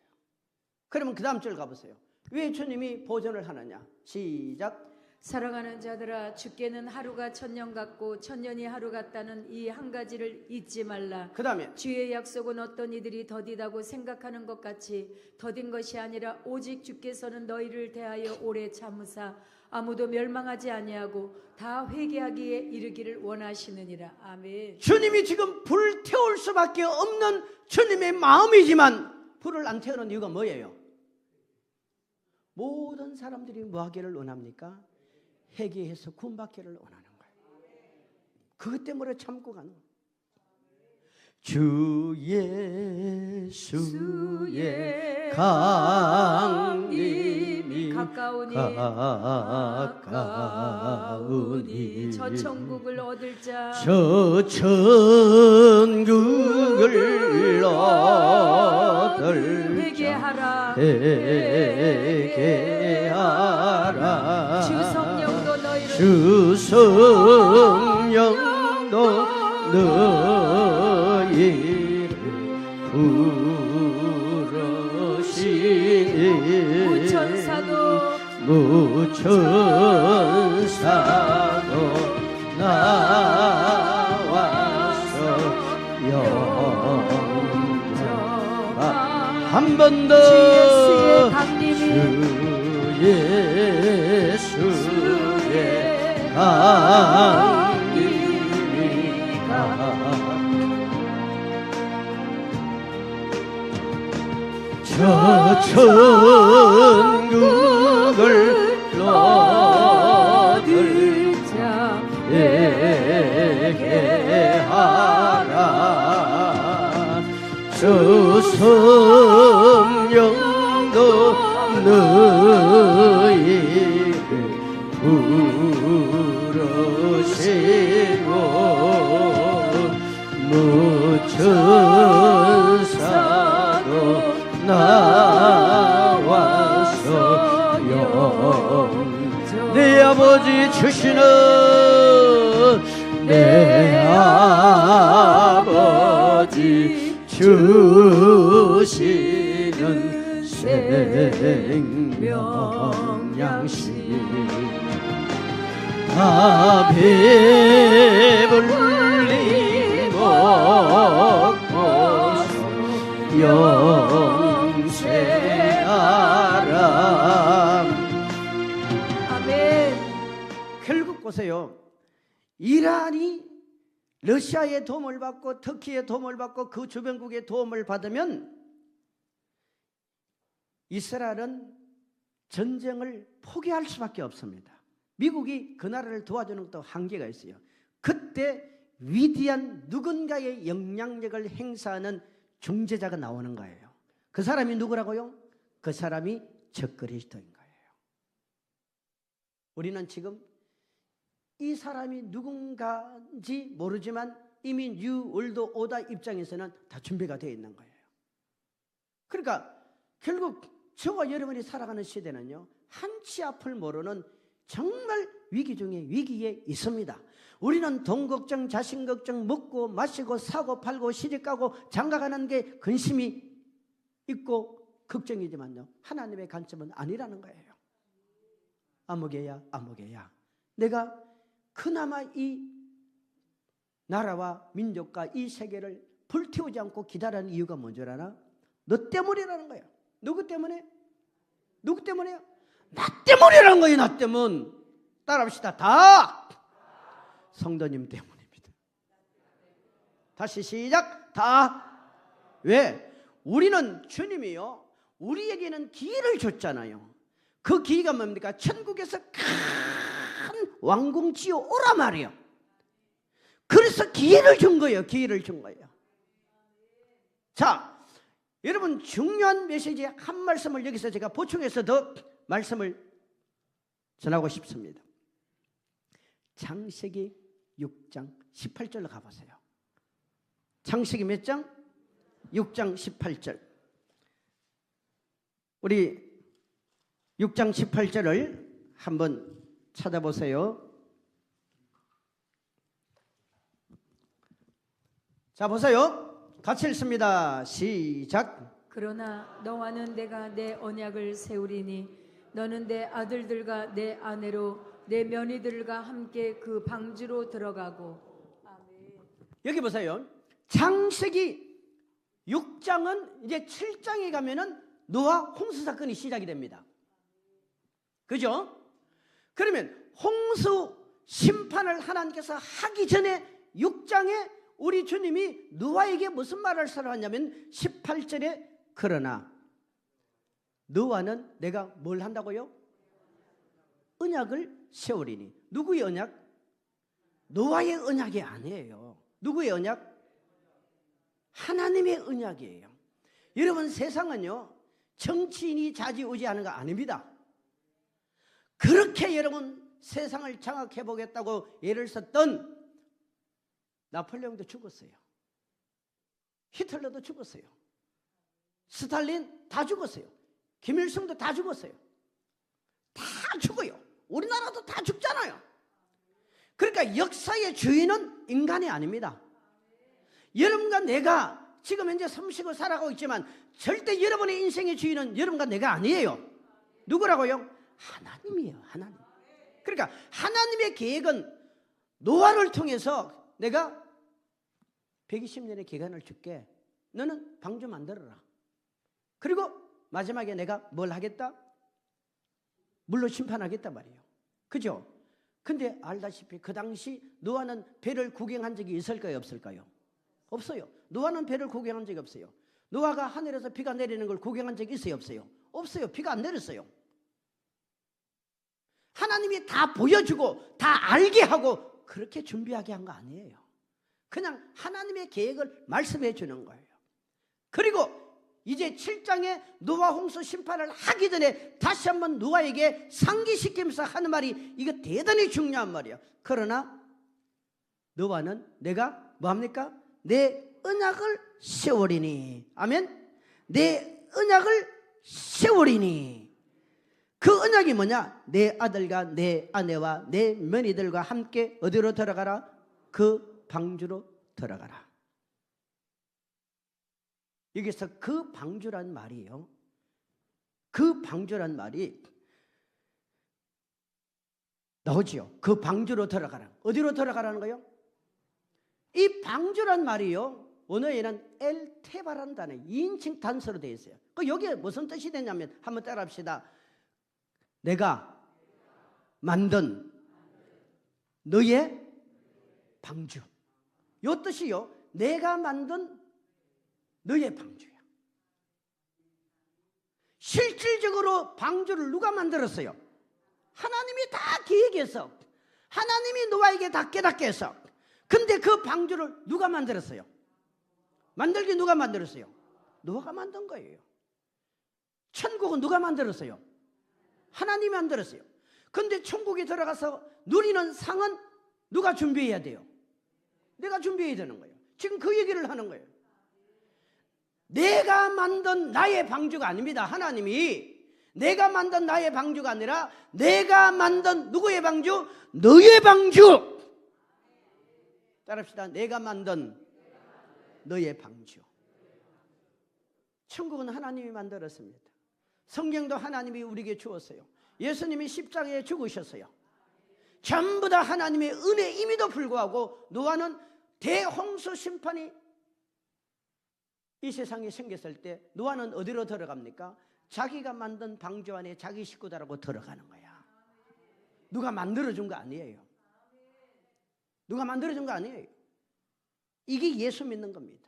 그러면 그 다음 줄 가보세요. 왜 주님이 보존을 하느냐? 시작. 사랑하는 자들아, 주께는 하루가 천년 같고 천년이 하루 같다는 이 한 가지를 잊지 말라. 그 다음에 주의 약속은 어떤 이들이 더디다고 생각하는 것 같이 더딘 것이 아니라 오직 주께서는 너희를 대하여 오래 참으사 아무도 멸망하지 아니하고 다 회개하기에 이르기를 원하시느니라. 아멘. 주님이 지금 불 태울 수밖에 없는 주님의 마음이지만 불을 안 태우는 이유가 뭐예요? 모든 사람들이 뭐 하기를 원합니까? 회개해서 구원받기를 원하는 거예요. 그것 때문에 참고 가는 거예요. 주 예수의 강림이 가까우니 저 천국을 얻을 자 저 천국을 얻을 회개하라. 회개하라. 주 성령도 너희를 주 성령도 너희를 부르시니 무천사도 나와서 영접하. 한 번 더. 주 예수의 강림이 저 천국을 얻을 자 회개하라. 저 성령도 너희를 부르시고 무천사도 나와서 영접. 내 아버지 주시는 내 아버지 주시는 생명 양식 다 배불리 먹고서 영생하라. 아멘. 결국 보세요. 이란이 러시아의 도움을 받고 터키의 도움을 받고 그 주변국의 도움을 받으면 이스라엘은 전쟁을 포기할 수밖에 없습니다. 미국이 그 나라를 도와주는 것도 한계가 있어요. 그때 위대한 누군가의 영향력을 행사하는 중재자가 나오는 거예요. 그 사람이 누구라고요? 그 사람이 적그리스도인 거예요. 우리는 지금 이 사람이 누군가인지 모르지만 이미 뉴 월드 오더 입장에서는 다 준비가 되어 있는 거예요. 그러니까 결국 저와 여러분이 살아가는 시대는요, 한치 앞을 모르는 정말 위기 중에 위기에 있습니다. 우리는 돈 걱정, 자식 걱정, 먹고 마시고 사고 팔고 시집가고 장가가는 게 근심이 있고 걱정이지만요, 하나님의 관점은 아니라는 거예요. 아무개야, 아무개야. 내가 그나마 이 나라와 민족과 이 세계를 불태우지 않고 기다리는 이유가 뭔 줄 알아? 너 때문이라는 거예요. 누구 때문에? 누구 때문에요? 나 때문이라는 거예요. 나 때문. 따라합시다. 다 성도님 때문입니다. 다시 시작. 다. 왜? 우리는 주님이요, 우리에게는 기회를 줬잖아요. 그 기회가 뭡니까? 천국에서 큰 왕궁 지어 오라 말이에요. 그래서 기회를 준 거예요. 기회를 준 거예요. 자, 여러분, 중요한 메시지 한 말씀을 여기서 제가 보충해서 더 말씀을 전하고 싶습니다. 창세기 6장 18절로 가보세요. 창세기 몇 장? 6장 18절. 우리 6장 18절을 한번 찾아보세요. 자, 보세요. 같이 읽습니다. 시작. 그러나 너와는 내가 내 언약을 세우리니 너는 내 아들들과 내 아내로 내 며느리들과 함께 그 방주로 들어가고. 아멘. 여기 보세요. 창세기 6장은 이제 7장에 가면은 노아 홍수 사건이 시작이 됩니다. 그죠? 그러면 홍수 심판을 하나님께서 하기 전에 6장에 우리 주님이 노아에게 무슨 말을 하냐면 18절에 그러나 너와는 내가 뭘 한다고요? 언약을 세우리니. 누구의 언약? 노아의 언약이 아니에요. 누구의 언약? 하나님의 언약이에요. 여러분, 세상은요, 정치인이 좌지우지하는 거 아닙니다. 그렇게 여러분 세상을 장악해 보겠다고 예를 썼던 나폴레옹도 죽었어요. 히틀러도 죽었어요. 스탈린 다 죽었어요. 김일성도 다 죽었어요. 다 죽어요. 우리나라도 다 죽잖아요. 그러니까 역사의 주인은 인간이 아닙니다. 여러분과 내가 지금 현재 섬시고 살아가고 있지만 절대 여러분의 인생의 주인은 여러분과 내가 아니에요. 누구라고요? 하나님이에요. 하나님. 그러니까 하나님의 계획은 노아를 통해서 내가 120년의 기간을 줄게. 너는 방주 만들어라. 그리고 마지막에 내가 뭘 하겠다? 물로 심판하겠단 말이에요. 그죠? 근데 알다시피 그 당시 노아는 배를 구경한 적이 있을까요? 없을까요? 없어요. 노아는 배를 구경한 적이 없어요. 노아가 하늘에서 비가 내리는 걸 구경한 적이 있어요? 없어요? 없어요. 비가 안 내렸어요. 하나님이 다 보여주고 다 알게 하고 그렇게 준비하게 한 거 아니에요. 그냥 하나님의 계획을 말씀해 주는 거예요. 그리고 이제 7장에 노아 홍수 심판을 하기 전에 다시 한번 노아에게 상기시키면서 하는 말이 이거 대단히 중요한 말이에요. 그러나 너와는 내가 뭐합니까? 내 언약을 세우리니. 아멘. 내 언약을 세우리니. 그 언약이 뭐냐? 내 아들과 내 아내와 내 며느리들과 함께 어디로 들어가라? 그 방주로 들어가라. 여기서 그 방주란 말이에요. 그 방주란 말이 나오지요. 그 방주로 들어가라. 어디로 들어가라는 거예요? 이 방주란 말이요, 원어에는 엘테바라는 단어, 2인칭 단서로 되어 있어요. 그 여기에 무슨 뜻이 되냐면 한번 따라합시다. 내가 만든 너의 방주. 이 뜻이요, 내가 만든 너의 방주야. 실질적으로 방주를 누가 만들었어요? 하나님이 다 계획해서, 하나님이 노아에게 다 깨닫게 해서. 근데 그 방주를 누가 만들었어요? 만들기 누가 만들었어요? 노아가 만든 거예요. 천국은 누가 만들었어요? 하나님이 만들었어요. 근데 천국에 들어가서 누리는 상은 누가 준비해야 돼요? 내가 준비해야 되는 거예요. 지금 그 얘기를 하는 거예요. 내가 만든 나의 방주가 아닙니다. 하나님이 내가 만든 나의 방주가 아니라 내가 만든 누구의 방주? 너의 방주. 따라합시다. 내가 만든 너의 방주. 천국은 하나님이 만들었습니다. 성경도 하나님이 우리에게 주었어요. 예수님이 십자가에 죽으셨어요. 전부 다 하나님의 은혜임에도 불구하고 노아는 대홍수 심판이 이 세상에 생겼을 때 노아는 어디로 들어갑니까? 자기가 만든 방주 안에 자기 식구들하고 들어가는 거야. 누가 만들어준 거 아니에요. 누가 만들어준 거 아니에요. 이게 예수 믿는 겁니다.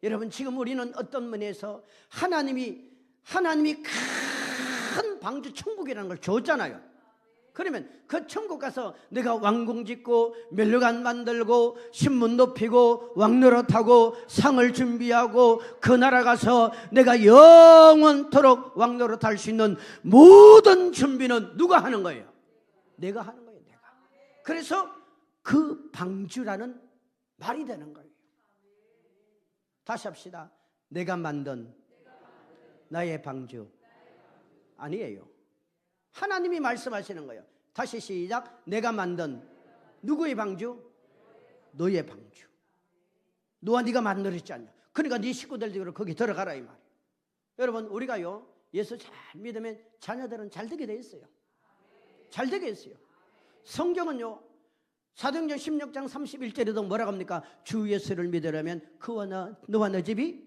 여러분, 지금 우리는 어떤 면에서 하나님이 큰 방주 천국이라는 걸 줬잖아요. 그러면 그 천국 가서 내가 왕궁 짓고 멸류관 만들고 신문 높이고 왕노릇하고 상을 준비하고 그 나라 가서 내가 영원토록 왕노릇할 수 있는 모든 준비는 누가 하는 거예요? 내가 하는 거예요. 내가. 그래서 그 방주라는 말이 되는 거예요. 다시 합시다. 내가 만든 나의 방주 아니에요. 하나님이 말씀하시는 거예요. 다시 시작. 내가 만든 누구의 방주? 너의 방주. 너와 네가 만들었지 않냐. 그러니까 네 식구들도 거기 들어가라 이 말이에요. 여러분, 우리가요 예수 잘 믿으면 자녀들은 잘 되게 돼 있어요. 잘 되게 있어요. 성경은요 사도행전 16장 31절에도 뭐라고 합니까? 주 예수를 믿으려면 너와 내 집이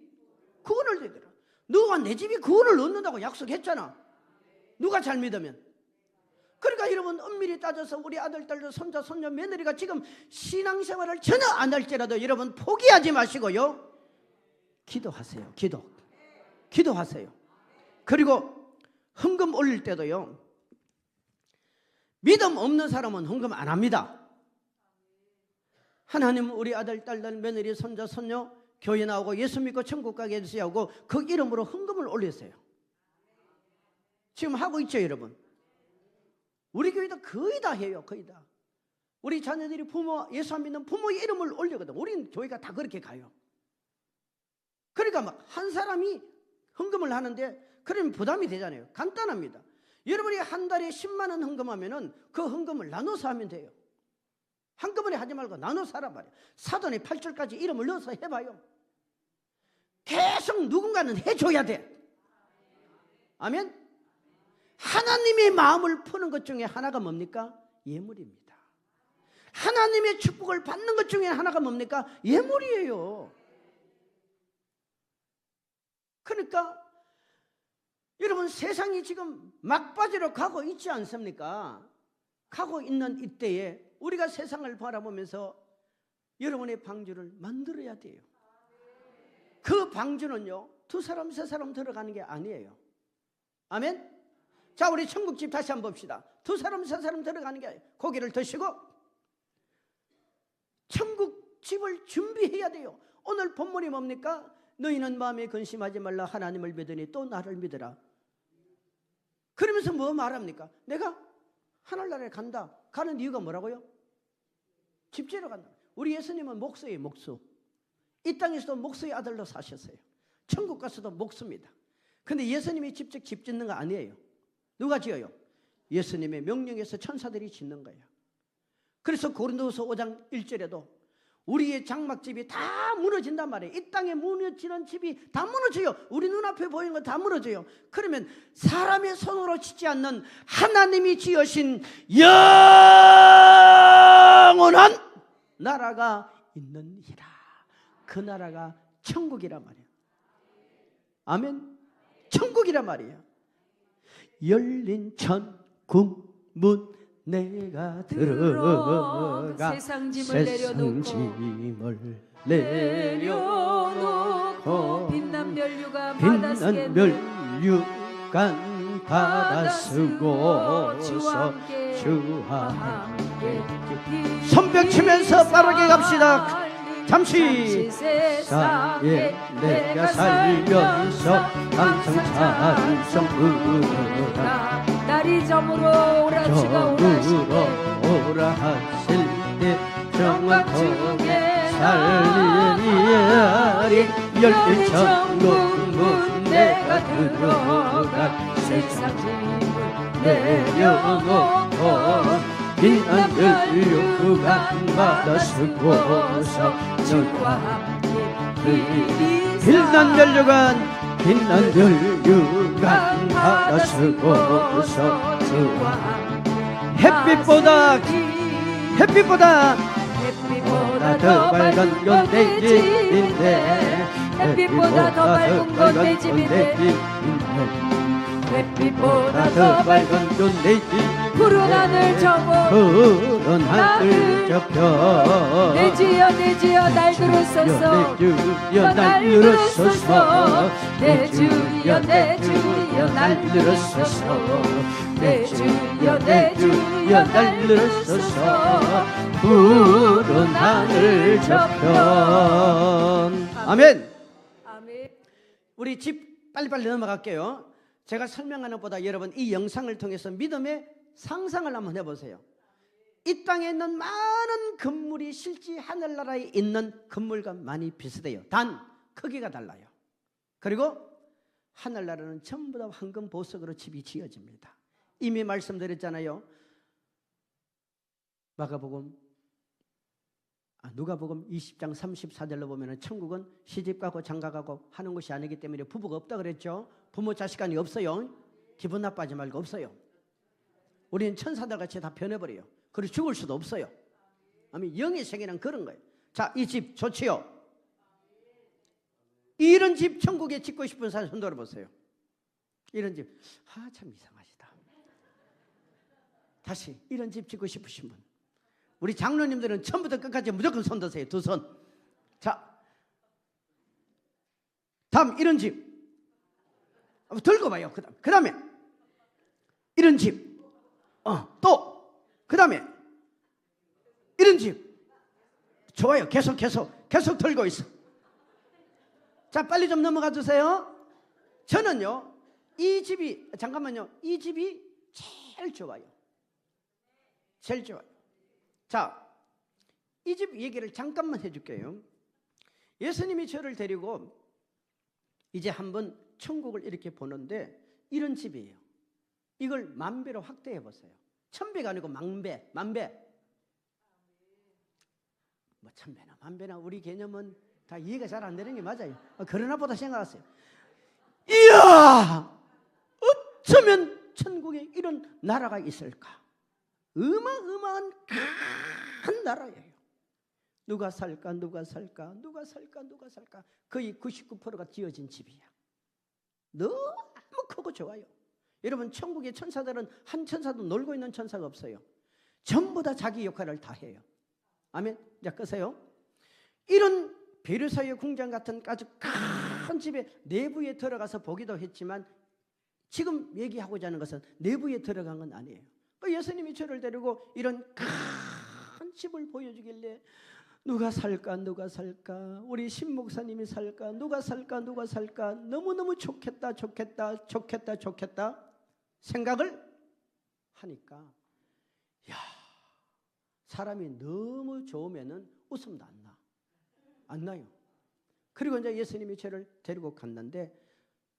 구원을 얻으리라. 너와 내 집이 구원을 얻는다고 약속했잖아. 누가 잘 믿으면. 그러니까 여러분, 엄밀히 따져서 우리 아들, 딸들, 손자, 손녀, 며느리가 지금 신앙생활을 전혀 안 할지라도 여러분 포기하지 마시고요 기도하세요. 기도하세요. 그리고 헌금 올릴 때도요 믿음 없는 사람은 헌금 안 합니다. 하나님 우리 아들, 딸들, 며느리, 손자, 손녀 교회 나오고 예수 믿고 천국 가게 해주세요 하고 그 이름으로 헌금을 올렸어요. 지금 하고 있죠 여러분. 우리 교회도 거의 다 해요. 거의 다. 우리 자녀들이 예수 안 믿는 부모의 이름을 올리거든. 우리는 교회가 다 그렇게 가요. 그러니까 막 한 사람이 헌금을 하는데 그러면 부담이 되잖아요. 간단합니다. 여러분이 한 달에 10만 원 헌금하면은 그 헌금을 나눠서 하면 돼요. 한꺼번에 하지 말고 나눠서 하란 말이에요. 사돈의 8절까지 이름을 넣어서 해봐요. 계속 누군가는 해줘야 돼. 아멘. 하나님의 마음을 푸는 것 중에 하나가 뭡니까? 예물입니다. 하나님의 축복을 받는 것 중에 하나가 뭡니까? 예물이에요. 그러니까 여러분, 세상이 지금 막바지로 가고 있지 않습니까? 가고 있는 이때에 우리가 세상을 바라보면서 여러분의 방주를 만들어야 돼요. 그 방주는요 2사람 3사람 들어가는 게 아니에요. 아멘. 자, 우리 천국집 다시 한번 봅시다. 2사람 3사람 들어가는 게 아니에요. 고기를 드시고 천국집을 준비해야 돼요. 오늘 본문이 뭡니까? 너희는 마음에 근심하지 말라. 하나님을 믿으니 또 나를 믿으라. 그러면서 뭐 말합니까? 내가 하늘나라에 간다. 가는 이유가 뭐라고요? 집지러 간다. 우리 예수님은 목수예요. 목수. 이 땅에서도 목수의 아들로 사셨어요. 천국 가서도 목수입니다. 근데 예수님이 직접 집 짓는 거 아니에요. 누가 지어요? 예수님의 명령에서 천사들이 짓는 거예요. 그래서 고린도후서 5장 1절에도 우리의 장막집이 다 무너진단 말이에요. 이 땅에 무너지는 집이 다 무너져요. 우리 눈앞에 보이는 거 다 무너져요. 그러면 사람의 손으로 짓지 않는 하나님이 지으신 영원한 나라가 있느니라. 그 나라가 천국이란 말이에요. 아멘. 천국이란 말이에요. 열린 천국 문 내가 들어가 세상 짐을 내려놓고 빛난 멸류관 바다 쓰고서 주와 함께 손뼉 치면서 빠르게 갑시다. 잠시 세상에 내가 살면서 항상 찬송 부르라. 날이 저물어 오라 하실 때 정확하게 살리니 열린 천국 문 내가 들어가 세상 짐을 내려놓고 빛난 멸류관 바다 쓰고서 주와 함께 빛난 연료관 빛난 연료관 받아쓰고서 햇빛보다 더 밝은 건 내 집인데 햇빛보다 더 밝은 건 내 집인데 햇빛보다 더 밝은 건 내 집 푸른 하늘 접어 푸른 하늘 접혀 내 주여 내 주여 날 들으소서 내 주여 날 들으소서 내 주여 내 주여 날 들으소서 내 주여 내 주여 날 들으소서 푸른 하늘 접혀 아멘. 아멘. 우리 집 빨리빨리 넘어갈게요. 제가 설명하는 것보다 여러분 이 영상을 통해서 믿음의 상상을 한번 해보세요. 이 땅에 있는 많은 건물이 실제 하늘나라에 있는 건물과 많이 비슷해요. 단 크기가 달라요. 그리고 하늘나라는 전부 다 황금 보석으로 집이 지어집니다. 이미 말씀드렸잖아요. 누가복음 20장 34절로 보면 천국은 시집가고 장가가고 하는 것이 아니기 때문에 부부가 없다 그랬죠. 부모 자식 간이 없어요. 기분 나빠하지 말고 없어요. 우리는 천사들 같이 다 변해버려요. 그리고 죽을 수도 없어요. 아니, 영의 세계는 그런 거예요. 자, 이 집 좋지요. 이런 집 천국에 짓고 싶은 사람 손 들어보세요. 이런 집, 참 이상하시다. 다시 이런 집 짓고 싶으신 분. 우리 장로님들은 처음부터 끝까지 무조건 손 드세요. 두 손. 자, 다음 이런 집 들고 봐요. 그 다음에 이런 집. 또 그 다음에 이런 집. 좋아요. 계속 들고 있어. 자, 빨리 좀 넘어가 주세요. 저는요 이 집이 이 집이 제일 좋아요. 제일 좋아요. 자, 이 집 얘기를 잠깐만 해줄게요. 예수님이 저를 데리고 이제 한번 천국을 이렇게 보는데 이런 집이에요. 이걸 만배로 확대해 보세요. 천배가 아니고 만배. 뭐 천배나 만배나 우리 개념은 다 이해가 잘 안 되는 게 맞아요. 그러나 보다 생각하세요. 이야, 어쩌면 천국에 이런 나라가 있을까? 어마어마한 큰 나라예요. 누가 살까? 거의 99%가 지어진 집이야. 너무 크고 좋아요. 여러분, 천국의 천사들은 한 천사도 놀고 있는 천사가 없어요. 전부 다 자기 역할을 다 해요. 아멘. 자, 끄세요. 이런 베르사유 궁전 같은 아주 큰 집의 내부에 들어가서 보기도 했지만 지금 얘기하고자 하는 것은 내부에 들어간 건 아니에요. 예수님이 저를 데리고 이런 큰 집을 보여주길래 누가 살까? 우리 신 목사님이 살까? 누가 살까? 너무너무 좋겠다 생각을 하니까 사람이 너무 좋으면은 웃음도 안 나요. 그리고 이제 예수님이 저를 데리고 갔는데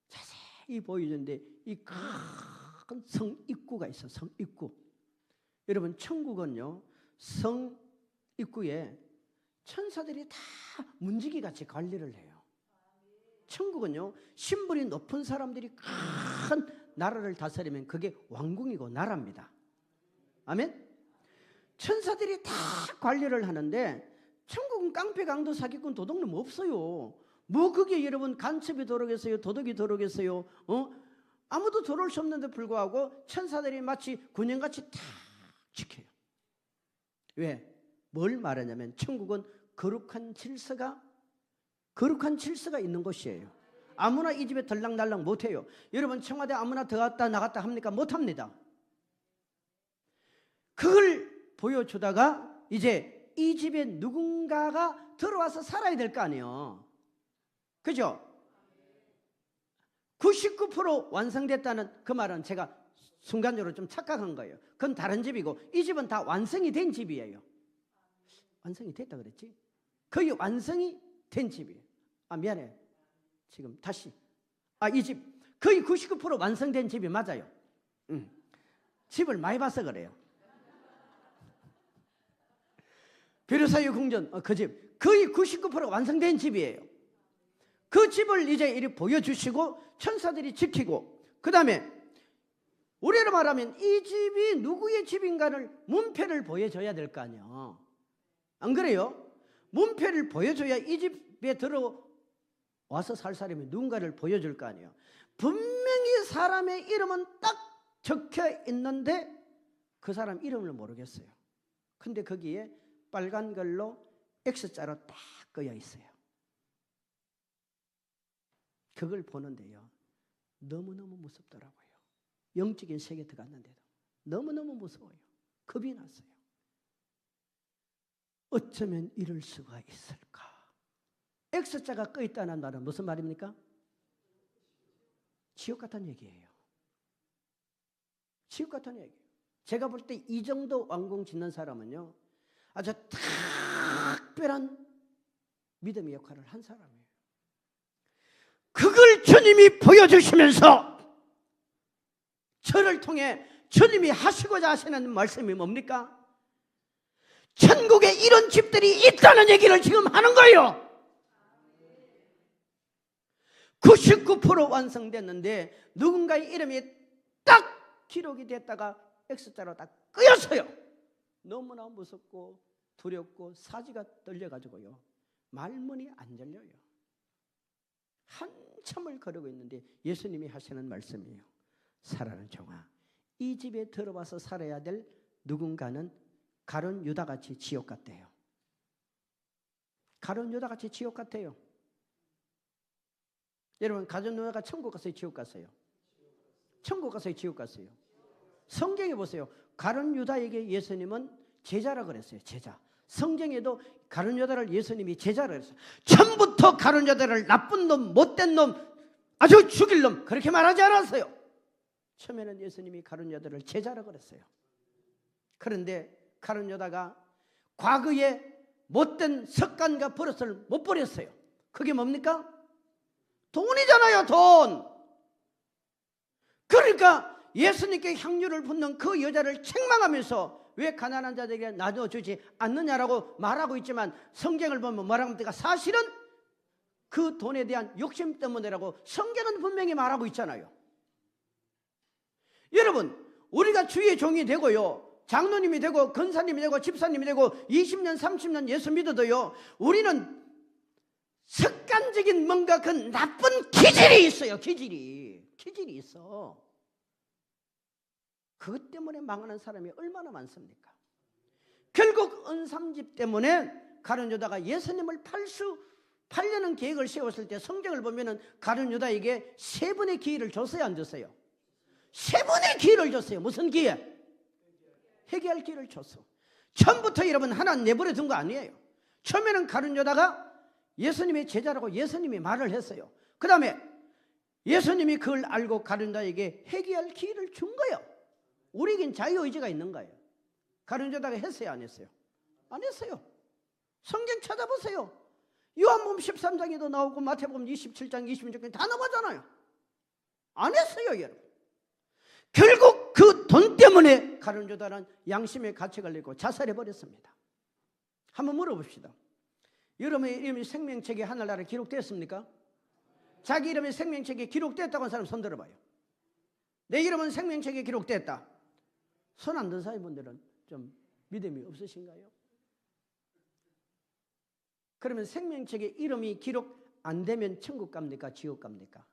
자세히 보여주는데 이 큰 성 입구가 있어. 성 입구. 여러분, 천국은요 성 입구에 천사들이 다 문지기 같이 관리를 해요. 천국은요 신분이 높은 사람들이 큰 나라를 다스리면 그게 왕궁이고 나라입니다. 아멘. 천사들이 다 관리를 하는데 천국은 깡패 강도 사기꾼 도둑놈 없어요. 뭐 그게 여러분 간첩이 들어오겠어요? 도둑이 들어오겠어요? 아무도 들어올 수 없는데 불구하고 천사들이 마치 군인같이 다 지켜요. 왜? 뭘 말하냐면 천국은 거룩한 질서가 있는 곳이에요. 아무나 이 집에 들락날락 못해요. 여러분, 청와대 아무나 들어갔다 나갔다 합니까? 못합니다. 그걸 보여주다가 이제 이 집에 누군가가 들어와서 살아야 될 거 아니에요. 그죠? 99% 완성됐다는 그 말은 제가 순간적으로 좀 착각한 거예요. 그건 다른 집이고 이 집은 다 완성이 된 집이에요. 완성이 됐다 그랬지? 거의 완성이 된 집이에요. 미안해. 지금 다시. 이 집 거의 99% 완성된 집이 맞아요. 집을 많이 봐서 그래요. 베르사유 궁전 그 집 거의 99% 완성된 집이에요. 그 집을 이제 이리 보여주시고 천사들이 지키고, 그 다음에 우리로 말하면 이 집이 누구의 집인가를 문패를 보여줘야 될 거 아니야. 안 그래요? 문패를 보여줘야 이 집에 들어와서 살 사람이 누군가를 보여줄 거 아니에요. 분명히 사람의 이름은 딱 적혀 있는데 그 사람 이름을 모르겠어요. 근데 거기에 빨간 걸로 X자로 딱 꺼여 있어요. 그걸 보는데요, 너무너무 무섭더라고요. 영적인 세계에 들어갔는데도 너무너무 무서워요. 겁이 났어요. 어쩌면 이럴 수가 있을까? X자가 꺼 있다는 말은 무슨 말입니까? 지옥 같은 얘기예요. 지옥 같은 얘기예요. 제가 볼 때 이 정도 완공 짓는 사람은요, 아주 특별한 믿음의 역할을 한 사람이에요. 그걸 주님이 보여주시면서 저를 통해 주님이 하시고자 하시는 말씀이 뭡니까? 천국에 이런 집들이 있다는 얘기를 지금 하는 거예요. 99% 완성됐는데 누군가의 이름이 딱 기록이 됐다가 X자로 딱 끄였어요. 너무나 무섭고 두렵고 사지가 떨려가지고요, 말문이 안 열려요. 한참을 걸어오고 있는데 예수님이 하시는 말씀이에요. 사랑하는 종아, 이 집에 들어와서 살아야 될 누군가는 가룟 유다같이 지옥 같대요. 가룟 유다같이 지옥 같아요. 여러분, 가룟 유다가 천국 갔어요, 지옥 갔어요? 천국 갔어요, 지옥 갔어요? 성경에 보세요. 가룟 유다에게 예수님은 제자라 그랬어요. 제자. 성경에도 가룟 유다를 예수님이 제자라 그랬어요. 처음부터 가룟 유다를 나쁜 놈, 못된 놈, 아주 죽일 놈, 그렇게 말하지 않았어요. 처음에는 예수님이 가룟 유다를 제자라 그랬어요. 그런데 가룟 유다가 과거에 못된 습관과 버릇을 못 버렸어요. 그게 뭡니까? 돈이잖아요, 돈. 그러니까 예수님께 향유를 붓는 그 여자를 책망하면서 왜 가난한 자들에게 나눠주지 않느냐라고 말하고 있지만, 성경을 보면 뭐라고 합니까? 사실은 그 돈에 대한 욕심 때문이라고 성경은 분명히 말하고 있잖아요. 여러분, 우리가 주의 종이 되고요, 장로님이 되고 권사님이 되고 집사님이 되고 20년 30년 예수 믿어도요, 우리는 습관적인 뭔가 그 나쁜 기질이 있어요. 기질이 있어. 그것 때문에 망하는 사람이 얼마나 많습니까? 결국 은삼집 때문에 가룟 유다가 예수님을 팔려는 계획을 세웠을 때 성경을 보면은 가룟 유다에게 3번의 기회를 줬어요, 안 줬어요? 3번의 기회를 줬어요. 무슨 기회? 회개할 기회를 줬어. 처음부터 여러분 하나는 내버려 둔 거 아니에요. 처음에는 가룟 유다가 예수님의 제자라고 예수님이 말을 했어요. 그 다음에 예수님이 그걸 알고 가룟 유다에게 회개할 기회를 준 거예요. 우리에겐 자유의지가 있는 거예요. 가룟 유다가 했어요, 안 했어요? 안 했어요. 성경 찾아보세요. 요한복음 13장에도 나오고 마태복음 27장 26장 다 나오잖아요. 안 했어요, 여러분. 결국 그 돈 때문에 가룟 유다는 양심의 가책을 내고 자살해버렸습니다. 한번 물어봅시다. 여러분의 이름이 생명책에 하늘나라에 기록됐습니까? 자기 이름이 생명책에 기록됐다고 하는 사람 손 들어봐요. 내 이름은 생명책에 기록됐다. 손 안 든 사람분들은 좀 믿음이 없으신가요? 그러면 생명책에 이름이 기록 안 되면 천국 갑니까? 지옥 갑니까?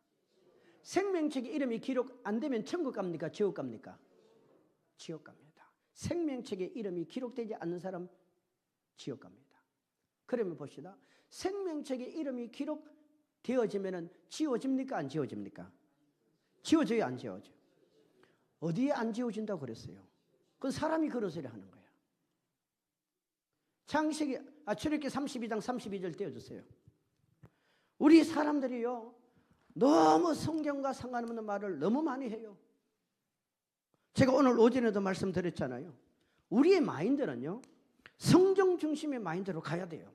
생명책에 이름이 기록 안 되면 천국 갑니까? 지옥 갑니까? 지옥 갑니다. 생명책에 이름이 기록되지 않는 사람 지옥 갑니다. 그러면 봅시다. 생명책에 이름이 기록되어지면 지워집니까? 안 지워집니까? 지워져요, 안 지워져요? 어디에 안 지워진다고 그랬어요? 그건 사람이 그런 소리를 하는 거예요. 출애굽기 32장 32절 떼어주세요. 우리 사람들이요, 너무 성경과 상관없는 말을 너무 많이 해요. 제가 오늘 오전에도 말씀드렸잖아요. 우리의 마인드는요, 성경 중심의 마인드로 가야 돼요.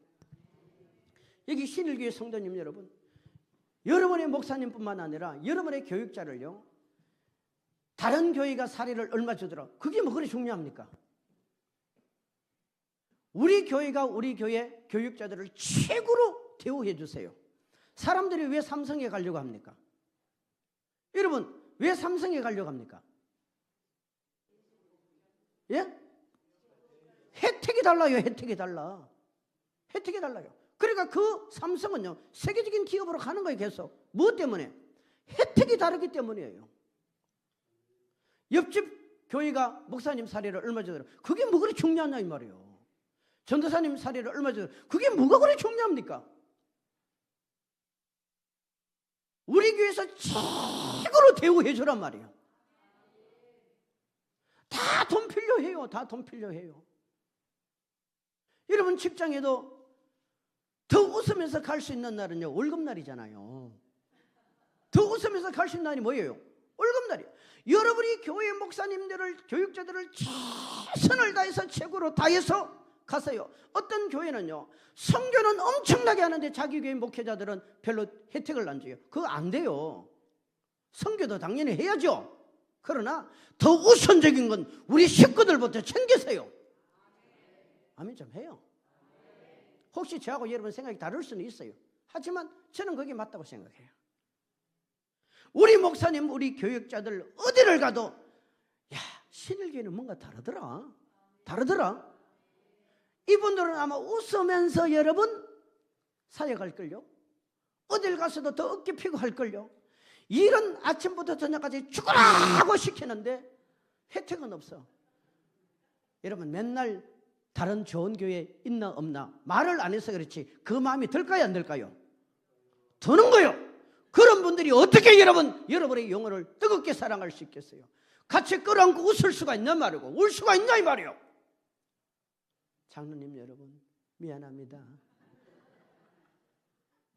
여기 신일교회 성도님 여러분, 여러분의 목사님뿐만 아니라 여러분의 교육자를요, 다른 교회가 사례를 얼마 주더라. 그게 뭐 그리 중요합니까? 우리 교회가 우리 교회 교육자들을 최고로 대우해 주세요. 사람들이 왜 삼성에 가려고 합니까? 여러분, 왜 삼성에 가려고 합니까? 예? 혜택이 달라요. 혜택이 달라. 혜택이 달라요. 그러니까 그 삼성은요, 세계적인 기업으로 가는 거예요. 계속. 무엇 때문에? 혜택이 다르기 때문이에요. 옆집 교회가 목사님 사례를 얼마 전에 그게 뭐가 그리 중요하냐 이 말이에요. 전도사님 사례를 얼마 전에 그게 뭐가 그리 중요합니까? 우리 교회에서 최고로 대우해 주란 말이에요. 다 돈 필요해요. 다 돈 필요해요. 여러분 직장에도 더 웃으면서 갈 수 있는 날은요, 월급날이잖아요. 더 웃으면서 갈 수 있는 날이 뭐예요? 월급날이에요. 여러분이 교회 목사님들을, 교육자들을 최선을 다해서 최고로 다해서 가세요. 어떤 교회는요, 선교는 엄청나게 하는데 자기 교회 목회자들은 별로 혜택을 안 줘요. 그거 안 돼요. 선교도 당연히 해야죠. 그러나 더 우선적인 건 우리 식구들부터 챙기세요. 아멘 좀 해요. 혹시 저하고 여러분 생각이 다를 수는 있어요. 하지만 저는 그게 맞다고 생각해요. 우리 목사님, 우리 교육자들 어디를 가도 야, 신일교회는 뭔가 다르더라. 다르더라. 이분들은 아마 웃으면서 여러분 사역할걸요. 어딜 가서도 더 어깨 피고 할걸요. 일은 아침부터 저녁까지 죽으라고 시키는데 혜택은 없어. 여러분 맨날 다른 좋은 교회 있나 없나 말을 안 해서 그렇지 그 마음이 들까요 안 들까요? 드는 거요. 그런 분들이 어떻게 여러분의 영혼을 뜨겁게 사랑할 수 있겠어요? 같이 끌어안고 웃을 수가 있냐 말이고 울 수가 있냐 이 말이요. 장로님 여러분 미안합니다.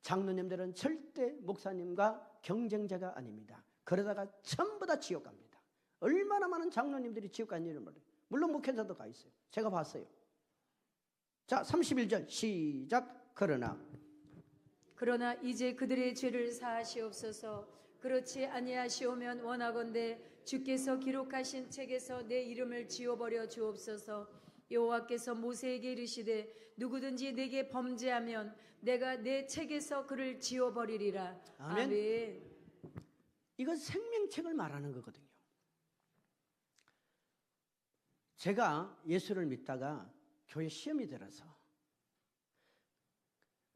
장로님들은 절대 목사님과 경쟁자가 아닙니다. 그러다가 전부 다 지옥 갑니다. 얼마나 많은 장로님들이 지옥 간 일을 몰라요. 물론 목회자도 가 있어요. 제가 봤어요. 자 31절 시작. 그러나 이제 그들의 죄를 사하시옵소서. 그렇지 아니하시오면 원하건대 주께서 기록하신 책에서 내 이름을 지워버려 주옵소서. 여호와께서 모세에게 이르시되 누구든지 내게 범죄하면 내가 내 책에서 그를 지워버리리라. 아멘. 아멘. 이건 생명책을 말하는 거거든요. 제가 예수를 믿다가 교회 시험이 들어서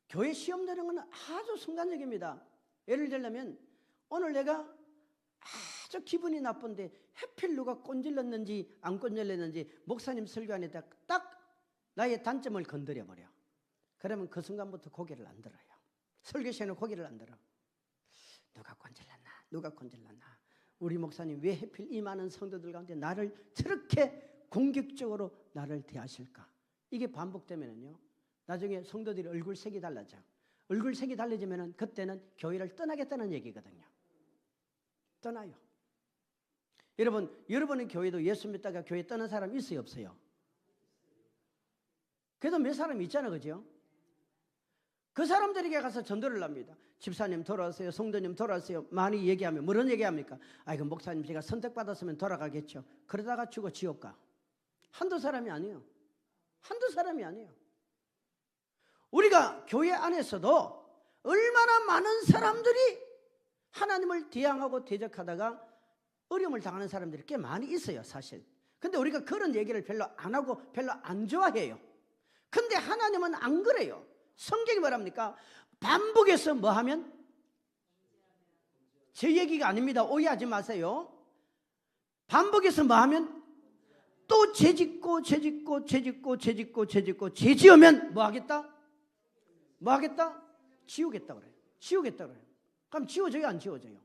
교회 시험 되는 건 아주 순간적입니다. 예를 들면 오늘 내가 아주 기분이 나쁜데 하필 누가 꼰질렀는지 안 꼰질렀는지 목사님 설교 안에 딱 나의 단점을 건드려 버려. 그러면 그 순간부터 고개를 안 들어요. 설교 시간에 고개를 안 들어. 누가 꼰질렀나 우리 목사님 왜 하필 이 많은 성도들 가운데 나를 저렇게 공격적으로 나를 대하실까. 이게 반복되면은요 나중에 성도들이 얼굴색이 달라져. 얼굴색이 달라지면은 그때는 교회를 떠나겠다는 얘기거든요. 떠나요. 여러분의 교회도 예수 믿다가 교회 떠난 사람 있어요 없어요? 그래도 몇 사람 있잖아 그죠? 그 사람들에게 가서 전도를 합니다. 집사님 돌아오세요. 성도님 돌아오세요. 많이 얘기하면 뭐런 얘기합니까? 아이고 목사님 제가 선택받았으면 돌아가겠죠. 그러다가 죽어 지옥 가. 한두 사람이 아니에요. 한두 사람이 아니에요. 우리가 교회 안에서도 얼마나 많은 사람들이 하나님을 대항하고 대적하다가 어려움을 당하는 사람들이 꽤 많이 있어요 사실. 근데 우리가 그런 얘기를 별로 안 하고 별로 안 좋아해요. 근데 하나님은 안 그래요. 성경이 뭐랍니까? 반복해서 뭐 하면? 제 얘기가 아닙니다. 오해하지 마세요. 반복해서 뭐 하면? 또 죄짓고 죄지으면 뭐 하겠다? 뭐 하겠다? 지우겠다 그래요. 지우겠다 그래요. 그럼 지워져요 안 지워져요?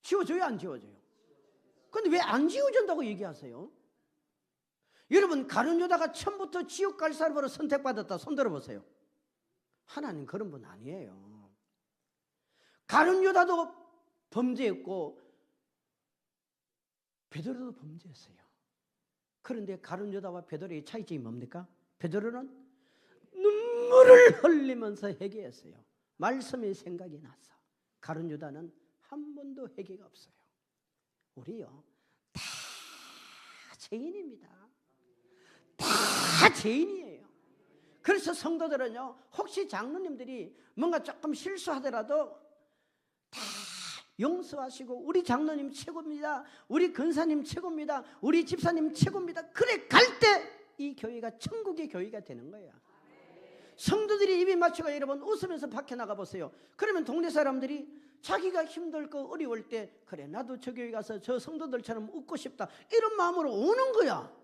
지워져요 안 지워져요? 근데 왜 안 지워진다고 얘기하세요? 여러분 가룟 유다가 처음부터 지옥 갈 사람으로 선택받았다 손 들어보세요. 하나님 그런 분 아니에요. 가룟 유다도 범죄했고 베드로도 범죄했어요. 그런데 가룟 유다와 베드로의 차이점이 뭡니까? 베드로는 눈물을 흘리면서 회개했어요. 말씀의 생각이 나서. 가룟 유다는 한 번도 회개가 없어요. 우리요 다 죄인입니다. 다 죄인이에요. 그래서 성도들은요, 혹시 장로님들이 뭔가 조금 실수하더라도 다 용서하시고 우리 장로님 최고입니다, 우리 근사님 최고입니다, 우리 집사님 최고입니다. 그래 갈 때 이 교회가 천국의 교회가 되는 거야. 성도들이 입이 맞추고 여러분 웃으면서 밖에 나가 보세요. 그러면 동네 사람들이 자기가 힘들고 어려울 때 그래 나도 저 교회 가서 저 성도들처럼 웃고 싶다 이런 마음으로 오는 거야.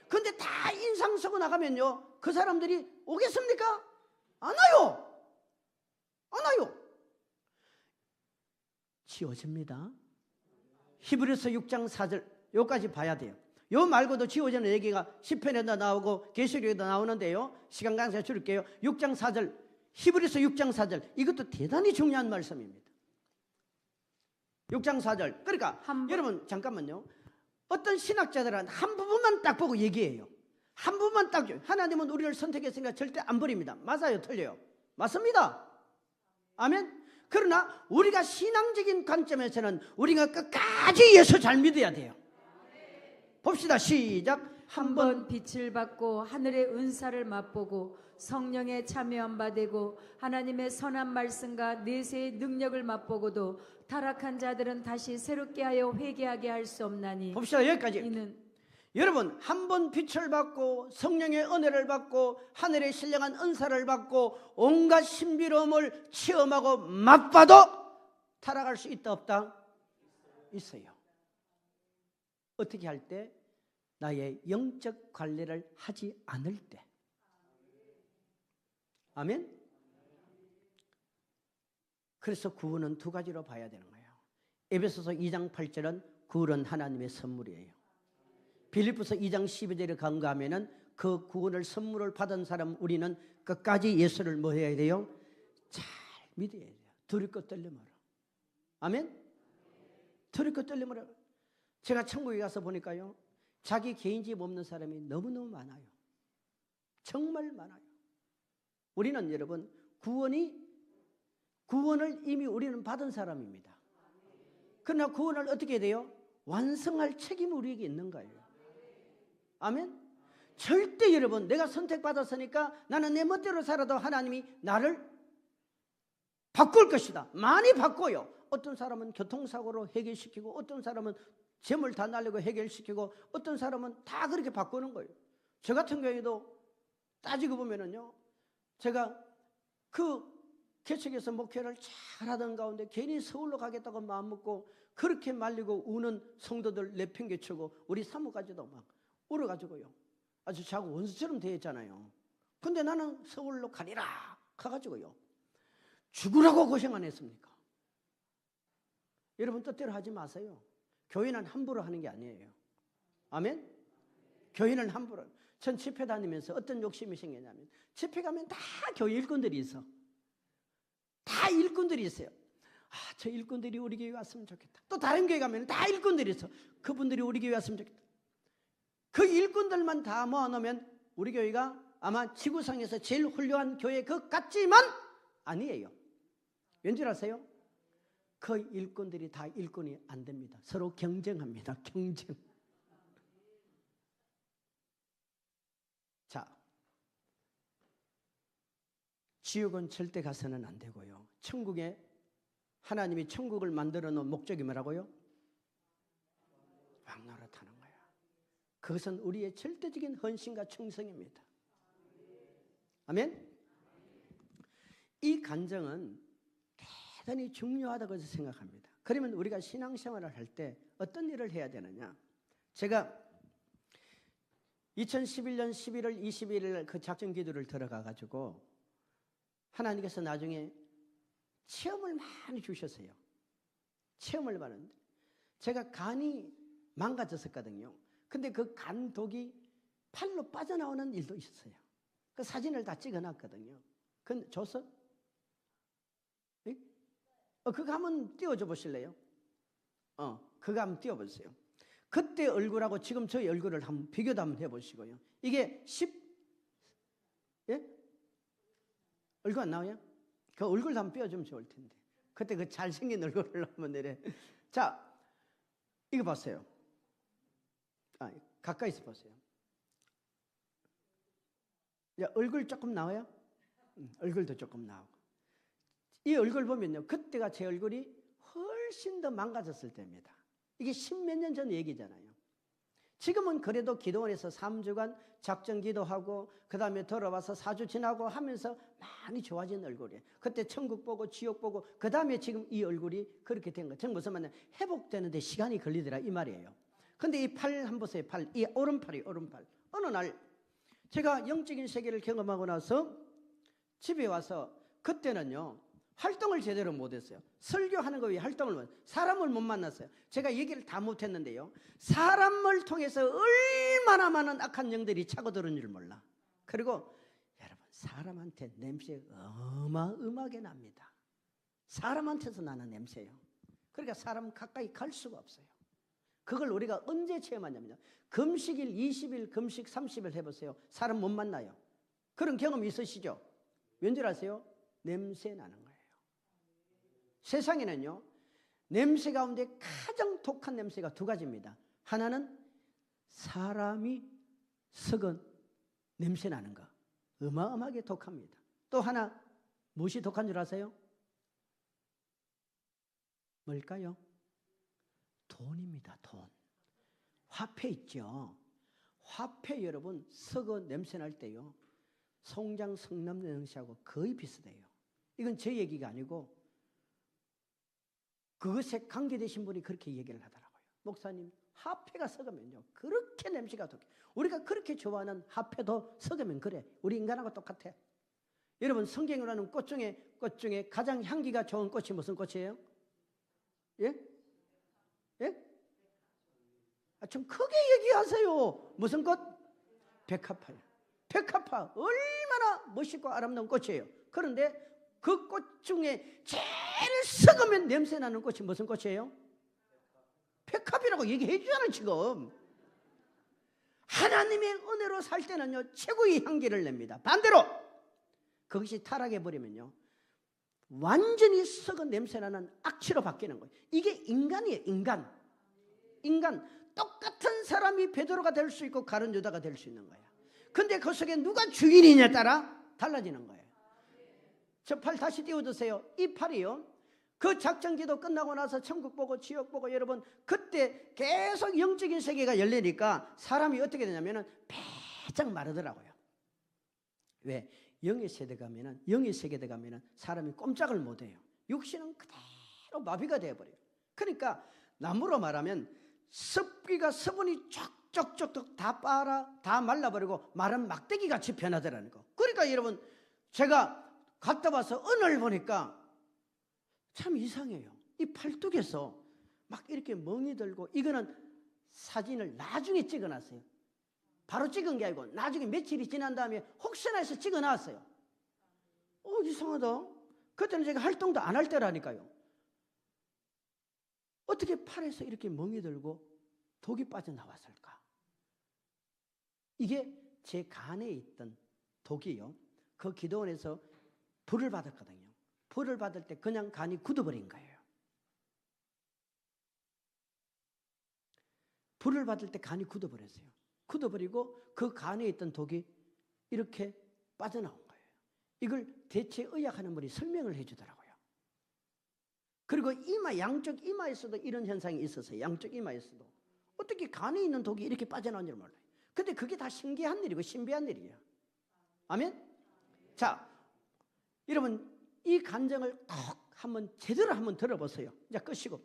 근데 다 인상 쓰고 나가면요, 그 사람들이 오겠습니까? 안 와요. 안 와요. 지워집니다. 히브리서 6장 4절 여기까지 봐야 돼요. 요 말고도 지워지는 얘기가 시편에도 나오고 계시록에도 나오는데요, 시간 관계상 줄일게요. 6장 4절, 히브리서 6장 4절, 이것도 대단히 중요한 말씀입니다. 6장 4절. 그러니까 여러분 잠깐만요. 어떤 신학자들은 한 부분만 딱 보고 얘기해요. 한 부분만 딱 줘요. 하나님은 우리를 선택했으니까 절대 안 버립니다. 맞아요, 틀려요? 맞습니다. 아멘. 그러나 우리가 신앙적인 관점에서는 우리가 끝까지 예수 잘 믿어야 돼요. 봅시다. 시작. 한번 빛을 받고 하늘의 은사를 맛보고 성령에 참여한 바 되고 하나님의 선한 말씀과 내세의 능력을 맛보고도 타락한 자들은 다시 새롭게 하여 회개하게 할 수 없나니. 봅시다. 여기까지. 이는 여러분 한 번 빛을 받고 성령의 은혜를 받고 하늘의 신령한 은사를 받고 온갖 신비로움을 체험하고 맛봐도 타락할 수 있다 없다? 있어요. 어떻게 할 때? 나의 영적 관리를 하지 않을 때. 아멘. 그래서 구원은 두 가지로 봐야 되는 거예요. 에베소서 2장 8절은 구원은 하나님의 선물이에요. 빌립보서 2장 12절에 간과하면은 그 구원을 선물을 받은 사람 우리는 끝까지 예수를 뭐 해야 돼요? 잘 믿어야 돼요. 두릴 것 떨려 마라. 아멘. 두릴 것 떨려 마라. 제가 천국에 가서 보니까요, 자기 개인 집 없는 사람이 너무너무 많아요. 정말 많아요. 우리는 여러분 구원을 이미 우리는 받은 사람입니다. 그러나 구원을 어떻게 해야 돼요? 완성할 책임이 우리에게 있는 거예요. 아멘. 절대 여러분 내가 선택받았으니까 나는 내 멋대로 살아도 하나님이 나를 바꿀 것이다. 많이 바꿔요. 어떤 사람은 교통사고로 해결시키고 어떤 사람은 재물 다 날리고 해결시키고 어떤 사람은 다 그렇게 바꾸는 거예요. 저 같은 경우에도 따지고 보면은요, 제가 그 개척에서 목회를 잘하던 가운데 괜히 서울로 가겠다고 마음 먹고 그렇게 말리고 우는 성도들 내팽개치고 우리 사모까지도 막 울어가지고요, 아주 자고 원수처럼 되었잖아요. 근데 나는 서울로 가리라 가가지고요, 죽으라고 고생 안 했습니까? 여러분 뜻대로 하지 마세요. 교회는 함부로 하는 게 아니에요. 아멘. 교회는 함부로. 전 집회 다니면서 어떤 욕심이 생기냐면, 집회 가면 다 교회 일꾼들이 있어. 다 일꾼들이 있어요. 아, 저 일꾼들이 우리 교회 왔으면 좋겠다. 또 다른 교회 가면 다 일꾼들이 있어. 그분들이 우리 교회 왔으면 좋겠다. 그 일꾼들만 다 모아놓으면 우리 교회가 아마 지구상에서 제일 훌륭한 교회 것 같지만 아니에요. 왠지 아세요? 그 일꾼들이 다 일꾼이 안 됩니다. 서로 경쟁합니다. 경쟁. 자, 지옥은 절대 가서는 안 되고요. 천국에 하나님이 천국을 만들어 놓은 목적이 뭐라고요? 왕노릇하는 거야. 그것은 우리의 절대적인 헌신과 충성입니다. 아멘. 이 간정은 대단히 중요하다고 생각합니다. 그러면 우리가 신앙생활을 할 때 어떤 일을 해야 되느냐? 제가 2011년 11월 21일 그 작전 기도를 들어가 가지고 하나님께서 나중에 체험을 많이 주셨어요. 체험을 받는데 제가 간이 망가졌었거든요. 근데 그 간독이 팔로 빠져나오는 일도 있었어요. 그 사진을 다 찍어놨거든요. 근데 줬어? 네? 그거 한번 띄워줘 보실래요? 그거 한번 띄워보세요. 그때 얼굴하고 지금 저희 얼굴을 한번 비교도 한번 해보시고요. 이게 예? 얼굴 안 나와요? 그 얼굴도 한번 띄워주면 좋을 텐데. 그때 그 잘생긴 얼굴을 한번 내려. 자, 이거 보세요. 가까이서 보세요. 이제 얼굴 조금 나와요? 얼굴도 조금 나오고. 이 얼굴 보면요, 그때가 제 얼굴이 훨씬 더 망가졌을 때입니다. 이게 10몇 년 전 얘기잖아요. 지금은 그래도 기도원에서 3주간 작정 기도하고 그 다음에 돌아와서 4주 지나고 하면서 많이 좋아진 얼굴이에요. 그때 천국 보고 지옥 보고 그 다음에 지금 이 얼굴이 그렇게 된 거예요. 저는 무슨 말이냐, 회복되는데 시간이 걸리더라 이 말이에요. 근데 이 팔 한번 보세요. 팔, 이 오른팔이 오른팔. 어느 날 제가 영적인 세계를 경험하고 나서 집에 와서 그때는요 활동을 제대로 못했어요. 설교하는 거 위해 활동을 못, 사람을 못 만났어요. 제가 얘기를 다 못했는데요, 사람을 통해서 얼마나 많은 악한 영들이 차고들은 줄 몰라. 그리고 여러분, 사람한테 냄새 어마어마하게 납니다. 사람한테서 나는 냄새요. 그러니까 사람 가까이 갈 수가 없어요. 그걸 우리가 언제 체험하냐면요, 금식일 20일, 금식 30일 해보세요. 사람 못 만나요. 그런 경험 있으시죠? 왠줄 아세요? 냄새 나는 거예요. 세상에는요, 냄새 가운데 가장 독한 냄새가 두 가지입니다. 하나는 사람이 썩은 냄새 나는 거, 어마어마하게 독합니다. 또 하나, 무엇이 독한 줄 아세요? 뭘까요? 돈입니다. 돈. 화폐 있죠. 화폐 여러분, 썩은 냄새 날 때요, 송장 성남 냄새하고 거의 비슷해요. 이건 제 얘기가 아니고 그것에 관계되신 분이 그렇게 얘기를 하더라고요. 목사님, 화폐가 썩으면요 그렇게 냄새가 독해. 우리가 그렇게 좋아하는 화폐도 썩으면 그래. 우리 인간하고 똑같아. 여러분, 성경으로 하는 꽃 중에 가장 향기가 좋은 꽃이 무슨 꽃이에요? 예? 예? 좀 크게 얘기하세요. 무슨 꽃? 백합화요. 백합화 얼마나 멋있고 아름다운 꽃이에요. 그런데 그 꽃 중에 제일 썩으면 냄새 나는 꽃이 무슨 꽃이에요? 백합이라고 얘기해 주잖아요. 지금 하나님의 은혜로 살 때는요 최고의 향기를 냅니다. 반대로 그것이 타락해 버리면요 완전히 썩은 냄새 나는 악취로 바뀌는 거예요. 이게 인간이에요. 인간 똑같은 사람이 베드로가 될 수 있고 가룟 유다가 될 수 있는 거예요. 근데 그 속에 누가 주인이냐에 따라 달라지는 거예요. 저 팔 다시 띄워주세요. 이 팔이요, 그 작전기도 끝나고 나서 천국 보고 지옥 보고 여러분 그때 계속 영적인 세계가 열리니까 사람이 어떻게 되냐면은 바짝 마르더라고요. 왜? 영의 세계 가면은 사람이 꼼짝을 못해요. 육신은 그대로 마비가 되어버려요. 그러니까 나무로 말하면 습기가 수분이 쪽쪽쪽쪽 다 말라버리고 마른 막대기 같이 변하더라는 거. 그러니까 여러분, 제가 갔다 와서 어느 날 보니까 참 이상해요. 이 팔뚝에서 막 이렇게 멍이 들고, 이거는 사진을 나중에 찍어놨어요. 바로 찍은 게 아니고 나중에 며칠이 지난 다음에 혹시나 해서 찍어놨어요. 이상하다. 그때는 제가 활동도 안 할 때라니까요. 어떻게 팔에서 이렇게 멍이 들고 독이 빠져나왔을까? 이게 제 간에 있던 독이요, 그 기도원에서 불을 받았거든요. 불을 받을 때 그냥 간이 굳어버린 거예요. 불을 받을 때 간이 굳어버렸어요. 굳어버리고 그 간에 있던 독이 이렇게 빠져나온 거예요. 이걸 대체의학하는 분이 설명을 해주더라고요. 그리고 양쪽 이마에서도 이런 현상이 있었어요. 양쪽 이마에서도. 어떻게 간에 있는 독이 이렇게 빠져나온 줄 몰라요. 근데 그게 다 신기한 일이고 신비한 일이에요. 아멘? 자, 여러분, 이 간증을 제대로 한번 들어보세요. 이제 끝이고.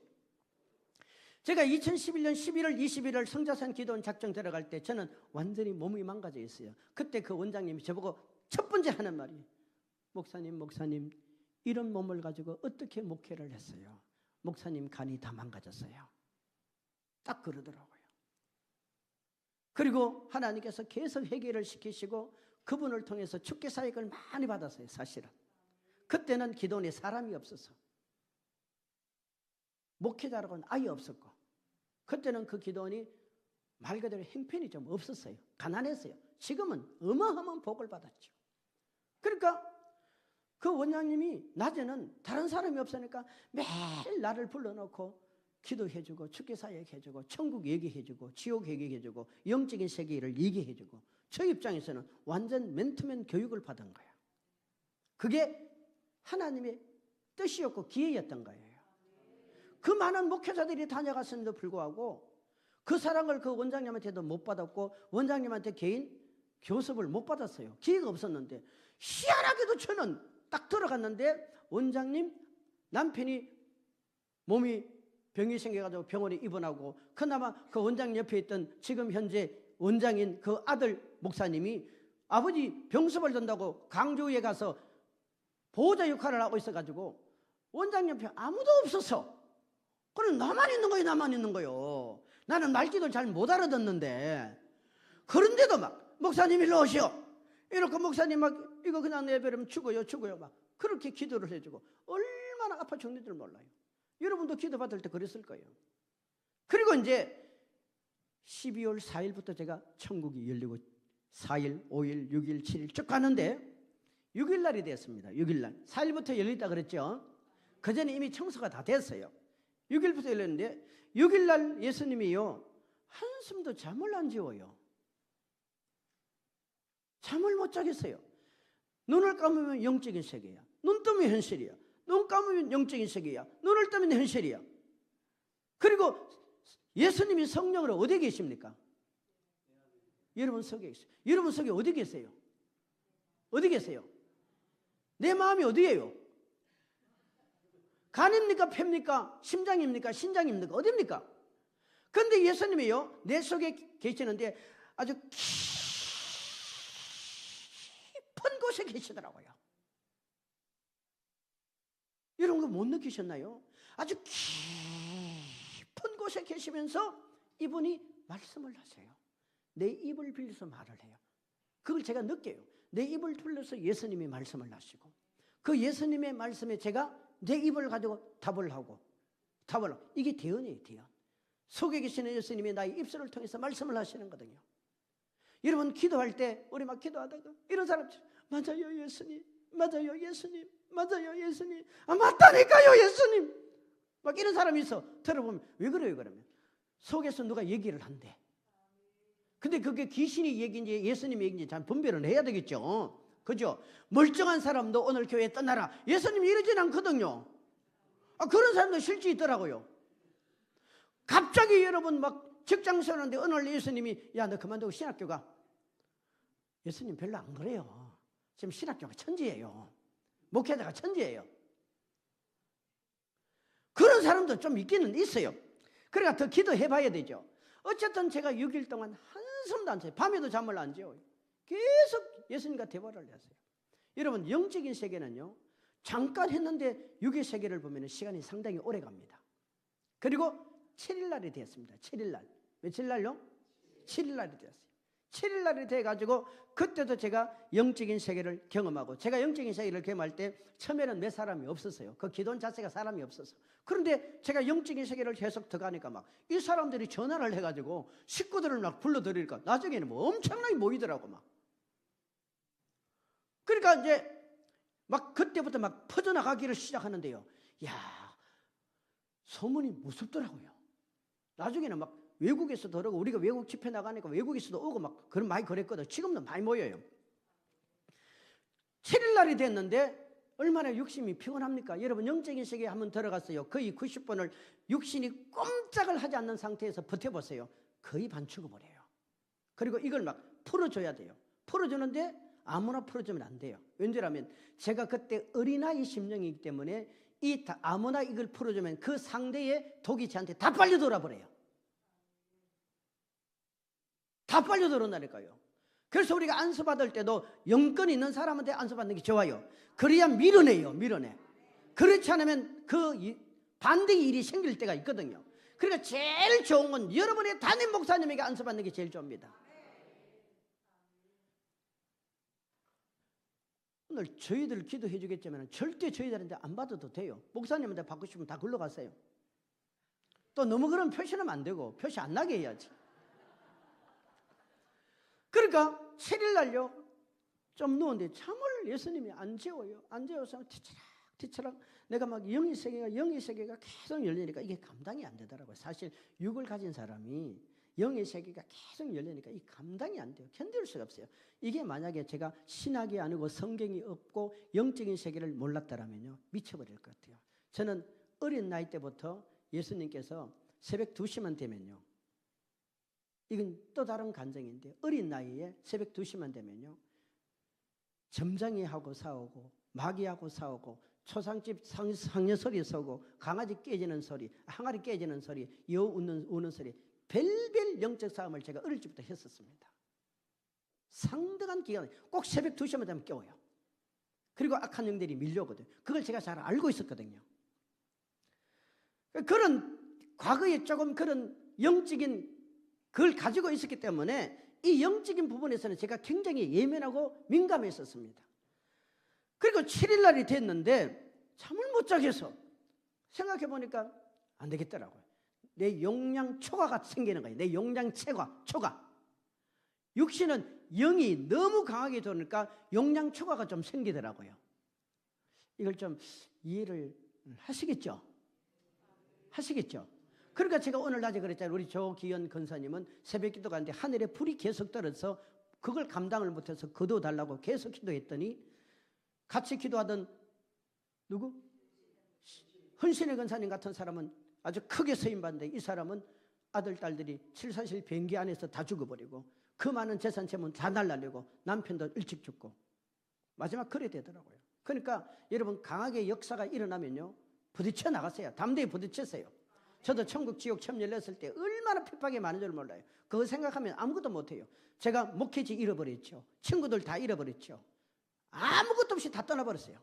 제가 2011년 11월 21일 성자산 기도원 작정 들어갈 때 저는 완전히 몸이 망가져 있어요. 그때 그 원장님이 저보고 첫 번째 하는 말이, 목사님, 이런 몸을 가지고 어떻게 목회를 했어요? 목사님, 간이 다 망가졌어요. 딱 그러더라고요. 그리고 하나님께서 계속 회개를 시키시고 그분을 통해서 축계 사역을 많이 받았어요. 사실은 그때는 기도원에 사람이 없어서 목회자라고는 아예 없었고, 그때는 그 기도원이 말 그대로 형편이 좀 없었어요. 가난했어요. 지금은 어마어마한 복을 받았죠. 그러니까 그 원장님이 낮에는 다른 사람이 없으니까 매일 나를 불러놓고 기도해주고 축계 사역 해주고 천국 얘기해주고 지옥 얘기해주고 영적인 세계를 얘기해주고 저 입장에서는 완전 맨투맨 교육을 받은 거야. 그게 하나님의 뜻이었고 기회였던 거예요. 그 많은 목회자들이 다녀갔음에도 불구하고 그 사랑을 그 원장님한테도 못 받았고 원장님한테 개인 교습을 못 받았어요. 기회가 없었는데 희한하게도 저는 딱 들어갔는데 원장님 남편이 몸이 병이 생겨가지고 병원에 입원하고 그나마 그 원장님 옆에 있던 지금 현재 원장인 그 아들 목사님이 아버지 병습을 든다고 강주에 가서 보호자 역할을 하고 있어가지고 원장님 옆에 아무도 없었어. 그럼 나만 있는 거예요. 나만 있는 거요. 나는 말귀도 잘 못 알아듣는데 그런데도 막 목사님 일로 오시오. 이렇게 목사님 막 이거 그냥 내버리면 죽어요 막 그렇게 기도를 해주고 얼마나 아파 죽는 줄 몰라요. 여러분도 기도 받을 때 그랬을 거예요. 그리고 이제 12월 4일부터 제가 천국이 열리고 4일, 5일, 6일, 7일 쭉 가는데 6일 날이 됐습니다. 6일 날. 4일부터 열렸다 그랬죠. 그 전에 이미 청소가 다 됐어요. 6일부터 열렸는데 6일 날 예수님이요 한숨도 잠을 안 재워요. 잠을 못 자겠어요. 눈을 감으면 영적인 세계야. 눈 뜨면 현실이야. 눈 감으면 영적인 세계야. 눈을 뜨면 현실이야. 그리고 예수님이 성령으로 어디 계십니까? 여러분 속에 있어요. 여러분 속에 어디 계세요? 어디 계세요? 내 마음이 어디예요? 간입니까? 폐입니까? 심장입니까? 신장입니까? 어디입니까? 그런데 예수님이요 내 속에 계시는데 아주 깊은 곳에 계시더라고요. 여러분 그거 못 느끼셨나요? 아주 깊은 곳에 계시면서 이분이 말씀을 하세요. 내 입을 빌려서 말을 해요. 그걸 제가 느껴요. 내 입을 빌려서 예수님이 말씀을 하시고 그 예수님의 말씀에 제가 내 입을 가지고 답을 하고 이게 대언이에요. 대언. 속에 계시는 예수님이 나의 입술을 통해서 말씀을 하시는 거거든요. 여러분 기도할 때 우리 막 기도하다가 이런 사람 맞아요 예수님 맞아요 예수님 맞아요 예수님 아 맞다니까요 예수님 막 이런 사람이 있어. 들어보면 왜 그래요 그러면 속에서 누가 얘기를 한대. 근데 그게 귀신이 얘기인지 예수님 얘기인지 잘 분별을 해야 되겠죠. 그죠? 멀쩡한 사람도 오늘 교회 떠나라 예수님이 이러진 않거든요. 그런 사람도 실제 있더라고요. 갑자기 여러분 막 직장 세우는데 어느 날 예수님이 야 너 그만두고 신학교 가. 예수님 별로 안 그래요. 지금 신학교가 천지예요. 목회자가 천지예요. 그런 사람도 좀 있기는 있어요. 그러니까 더 기도해봐야 되죠. 어쨌든 제가 6일 동안 한숨도 안 자요. 밤에도 잠을 안 재워요. 계속 예수님과 대화를 했어요. 여러분 영적인 세계는요 잠깐 했는데 6일 세계를 보면 시간이 상당히 오래 갑니다. 그리고 7일 날이 되었습니다. 7일 날. 며칠 날요? 7일 날이 되었어요. 7일 날이 돼가지고 그때도 제가 영적인 세계를 경험하고 제가 영적인 세계를 경험할 때 처음에는 몇 사람이 없었어요. 그 기도원 자체가 사람이 없었어. 그런데 제가 영적인 세계를 계속 더 가니까 막 이 사람들이 전화를 해가지고 식구들을 막 불러들이니까 나중에는 뭐 엄청나게 모이더라고 막. 그러니까 이제 막 그때부터 막 퍼져나가기를 시작하는데요. 야 소문이 무섭더라고요. 나중에는 막 외국에서도 그러고 우리가 외국 집회 나가니까 외국에서도 오고 막 그런 많이 그랬거든. 지금도 많이 모여요. 7일 날이 됐는데 얼마나 육신이 피곤합니까? 여러분 영적인 세계에 한번 들어갔어요. 거의 90분을 육신이 꼼짝을 하지 않는 상태에서 버텨보세요. 거의 반 죽어버려요. 그리고 이걸 막 풀어줘야 돼요. 풀어주는데 아무나 풀어주면 안 돼요. 왠지라면 제가 그때 어린아이 심령이기 때문에 아무나 이걸 풀어주면 그 상대의 독이 저한테 다 빨려 돌아버려요. 다 빨려 들어온다니까요. 그래서 우리가 안수받을 때도 영권 있는 사람한테 안수받는 게 좋아요. 그래야 밀어내요. 밀어내. 그렇지 않으면 그 반대의 일이 생길 때가 있거든요. 그러니까 제일 좋은 건 여러분의 담임 목사님에게 안수받는 게 제일 좋습니다. 오늘 저희들 기도해 주겠지만 절대 저희들한테 안 받아도 돼요. 목사님한테 받고 싶으면 다 글로 가세요. 또 너무 그런 표시는 안 되고 표시 안 나게 해야지. 그러니까 7일 날요 좀 누웠는데 잠을 예수님이 안 재워요. 안 재워서 뒤치락 내가 막 영의 세계가 계속 열리니까 이게 감당이 안 되더라고요. 사실 육을 가진 사람이 영의 세계가 계속 열리니까 이 감당이 안 돼요. 견딜 수가 없어요. 이게 만약에 제가 신학이 아니고 성경이 없고 영적인 세계를 몰랐다라면요, 미쳐버릴 것 같아요. 저는 어린 나이 때부터 예수님께서 새벽 2시만 되면요, 이건 또 다른 간증인데, 어린 나이에 새벽 2시만 되면요, 점장이하고 싸우고 마귀하고 싸우고 초상집 상여 소리 쏘고 강아지 깨지는 소리, 항아리 깨지는 소리, 여우 우는 소리, 별별 영적 싸움을 제가 어릴 적부터 했었습니다. 상당한 기간, 꼭 새벽 2시만 되면 깨워요. 그리고 악한 영들이 밀려오거든요. 그걸 제가 잘 알고 있었거든요. 그런 과거에 조금 그런 영적인 그걸 가지고 있었기 때문에 이 영적인 부분에서는 제가 굉장히 예민하고 민감했었습니다. 그리고 7일 날이 됐는데 잠을 못 자겠어. 생각해 보니까 안 되겠더라고요. 내 용량 초과가 생기는 거예요. 내 용량 초과. 육신은 영이 너무 강하게 도니까 용량 초과가 좀 생기더라고요. 이걸 좀 이해를 하시겠죠? 그러니까 제가 오늘 낮에 그랬잖아요. 우리 조기현 권사님은 새벽 기도 가는데 하늘에 불이 계속 떨어져서 그걸 감당을 못해서 거둬달라고 계속 기도했더니 같이 기도하던 누구? 헌신의 권사님 같은 사람은 아주 크게 서임받는데 이 사람은 아들, 딸들이 7사실 변기 안에서 다 죽어버리고 그 많은 재산 재물 다 날라내고 남편도 일찍 죽고 마지막 그래 되더라고요. 그러니까 여러분 강하게 역사가 일어나면요, 부딪혀 나가세요. 담대히 부딪히세요. 저도 천국 지옥 처음 열렸을 때 얼마나 핍박이 많은 줄 몰라요. 그거 생각하면 아무것도 못해요. 제가 목회지 잃어버렸죠. 친구들 다 잃어버렸죠. 아무것도 없이 다 떠나버렸어요.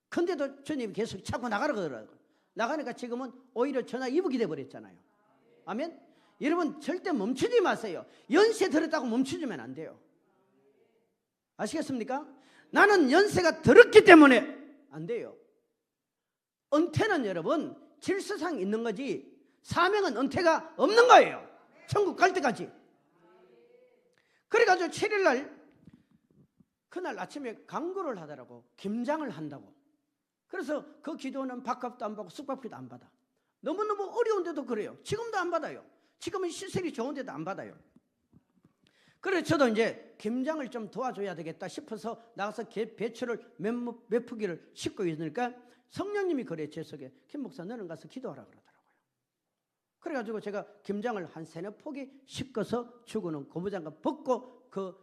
근데도 주님이 계속 자꾸 나가라 그러더라고요. 나가니까 지금은 오히려 전화 이북이 돼버렸잖아요. 아멘? 여러분 절대 멈추지 마세요. 연세 들었다고 멈추면 안 돼요. 아시겠습니까? 나는 연세가 들었기 때문에 안 돼요. 은퇴는 여러분 질서상 있는 거지 사명은 은퇴가 없는 거예요. 천국 갈 때까지. 그래가지고 7일날 그날 아침에 강구를 하더라고. 김장을 한다고. 그래서 그 기도는 밥값도 안 받고 숙박비도 안 받아. 너무너무 어려운데도 그래요. 지금도 안 받아요. 지금은 시설이 좋은데도 안 받아요. 그래서 저도 이제 김장을 좀 도와줘야 되겠다 싶어서 나가서 배추를 몇 포기를 싣고 있으니까 성령님이 그래 제 속에 김 목사 너는 가서 기도하라 그러더라고요. 그래가지고 제가 김장을 한 3-4포기 싣고서 주고는 고무장갑 벗고 그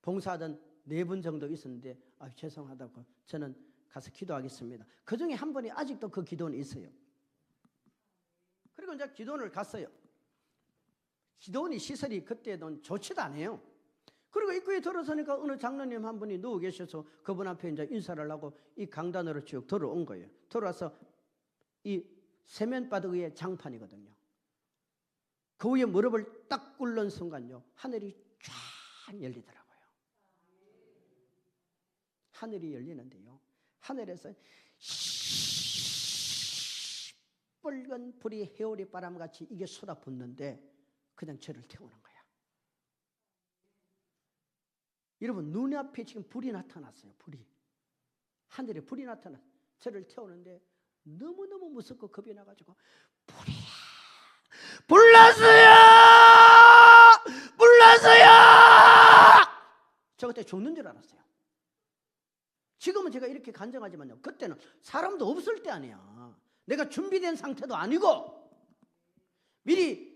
봉사하던 4분 정도 있었는데 죄송하다고 저는 가서 기도하겠습니다. 그 중에 한 분이 아직도 그 기도는 있어요. 그리고 이제 기도원을 갔어요. 기도원이 시설이 그때는 좋지도 않아요. 그리고 입구에 들어서니까 어느 장로님 한 분이 누워 계셔서 그분 앞에 이제 인사를 하고 이 강단으로 쭉 들어온 거예요. 들어와서 이 세면바닥 위에 장판이거든요. 그 위에 무릎을 딱 꿇는 순간요, 하늘이 쫙 열리더라고요. 하늘이 열리는데요, 하늘에서 시뻘건 불이 해오리 바람같이 이게 쏟아붓는데 그냥 저를 태우는 거야. 여러분 눈앞에 지금 불이 나타났어요. 불이. 하늘에 불이 나타났어요. 저를 태우는데 너무너무 무섭고 겁이 나가지고 불이야! 불났어요! 불났어요! 저 그때 죽는 줄 알았어요. 지금은 제가 이렇게 간증하지만요, 그때는 사람도 없을 때 아니야. 내가 준비된 상태도 아니고 미리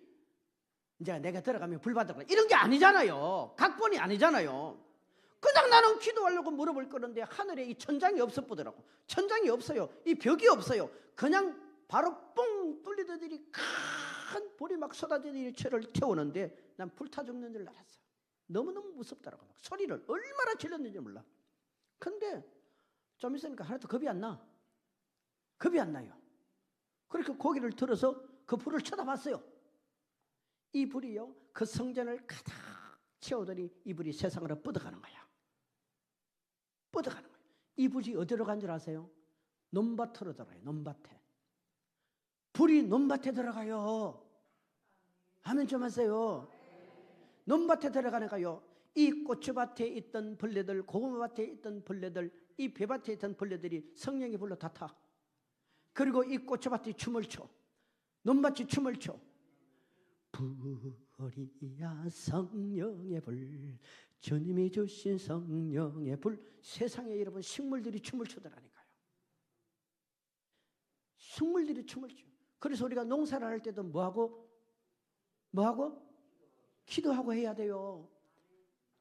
이제 내가 들어가면 불 받을 거야 이런 게 아니잖아요. 각본이 아니잖아요. 그냥 나는 기도하려고 무릎을 꿇는데 하늘에 이 천장이 없어 보더라고. 천장이 없어요. 이 벽이 없어요. 그냥 바로 뻥 뚫리더니 큰 불이 막 쏟아지더니 저를 태우는데 난 불타 죽는 줄 알았어요. 너무너무 무섭더라고. 소리를 얼마나 질렀는지 몰라. 근데 좀 있으니까 하나도 겁이 안 나. 겁이 안 나요. 그렇게 고개를 들어서 그 불을 쳐다봤어요. 이 불이요, 그 성전을 가득 채우더니 이 불이 세상으로 뻗어가는 거야. 뻗어가는 거야. 이 불이 어디로 간 줄 아세요? 논밭으로 들어가요. 논밭에. 불이 논밭에 들어가요. 아멘 좀 하세요. 논밭에 들어가니까요, 이 고추밭에 있던 벌레들, 고구마밭에 있던 벌레들, 이 배밭에 있던 벌레들이 성령의 불로 다 타. 그리고 이 고추밭이 춤을 춰. 논밭이 춤을 춰. 불이야 성령의 불, 주님이 주신 성령의 불. 세상에 여러분 식물들이 춤을 추더라니까요. 식물들이 춤을 춰. 그래서 우리가 농사를 할 때도 뭐하고? 기도하고 해야 돼요.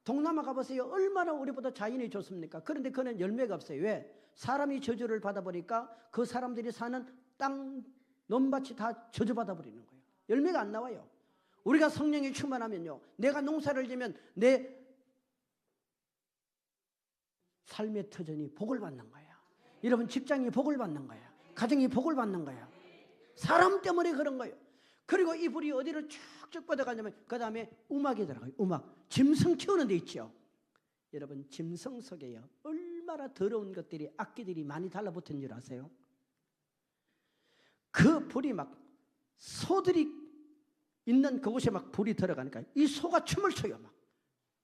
동남아 가보세요. 얼마나 우리보다 자연이 좋습니까? 그런데 그는 열매가 없어요. 왜? 사람이 저주를 받아보니까 그 사람들이 사는 땅, 논밭이 다 저주받아 버리는 거예요. 열매가 안 나와요. 우리가 성령이 충만하면요, 내가 농사를 지면 내 삶의 터전이 복을 받는 거야. 여러분 직장이 복을 받는 거야. 가정이 복을 받는 거야. 사람 때문에 그런 거예요. 그리고 이 불이 어디로 쭉쭉 뻗어가냐면 그 다음에 음악이 들어가요. 음악. 짐승 키우는 데 있죠. 여러분 짐승 속에요, 얼마나 더러운 것들이, 악기들이 많이 달라붙은 줄 아세요? 그 불이 막 소들이 있는 그곳에 막 불이 들어가니까 이 소가 춤을 춰요. 막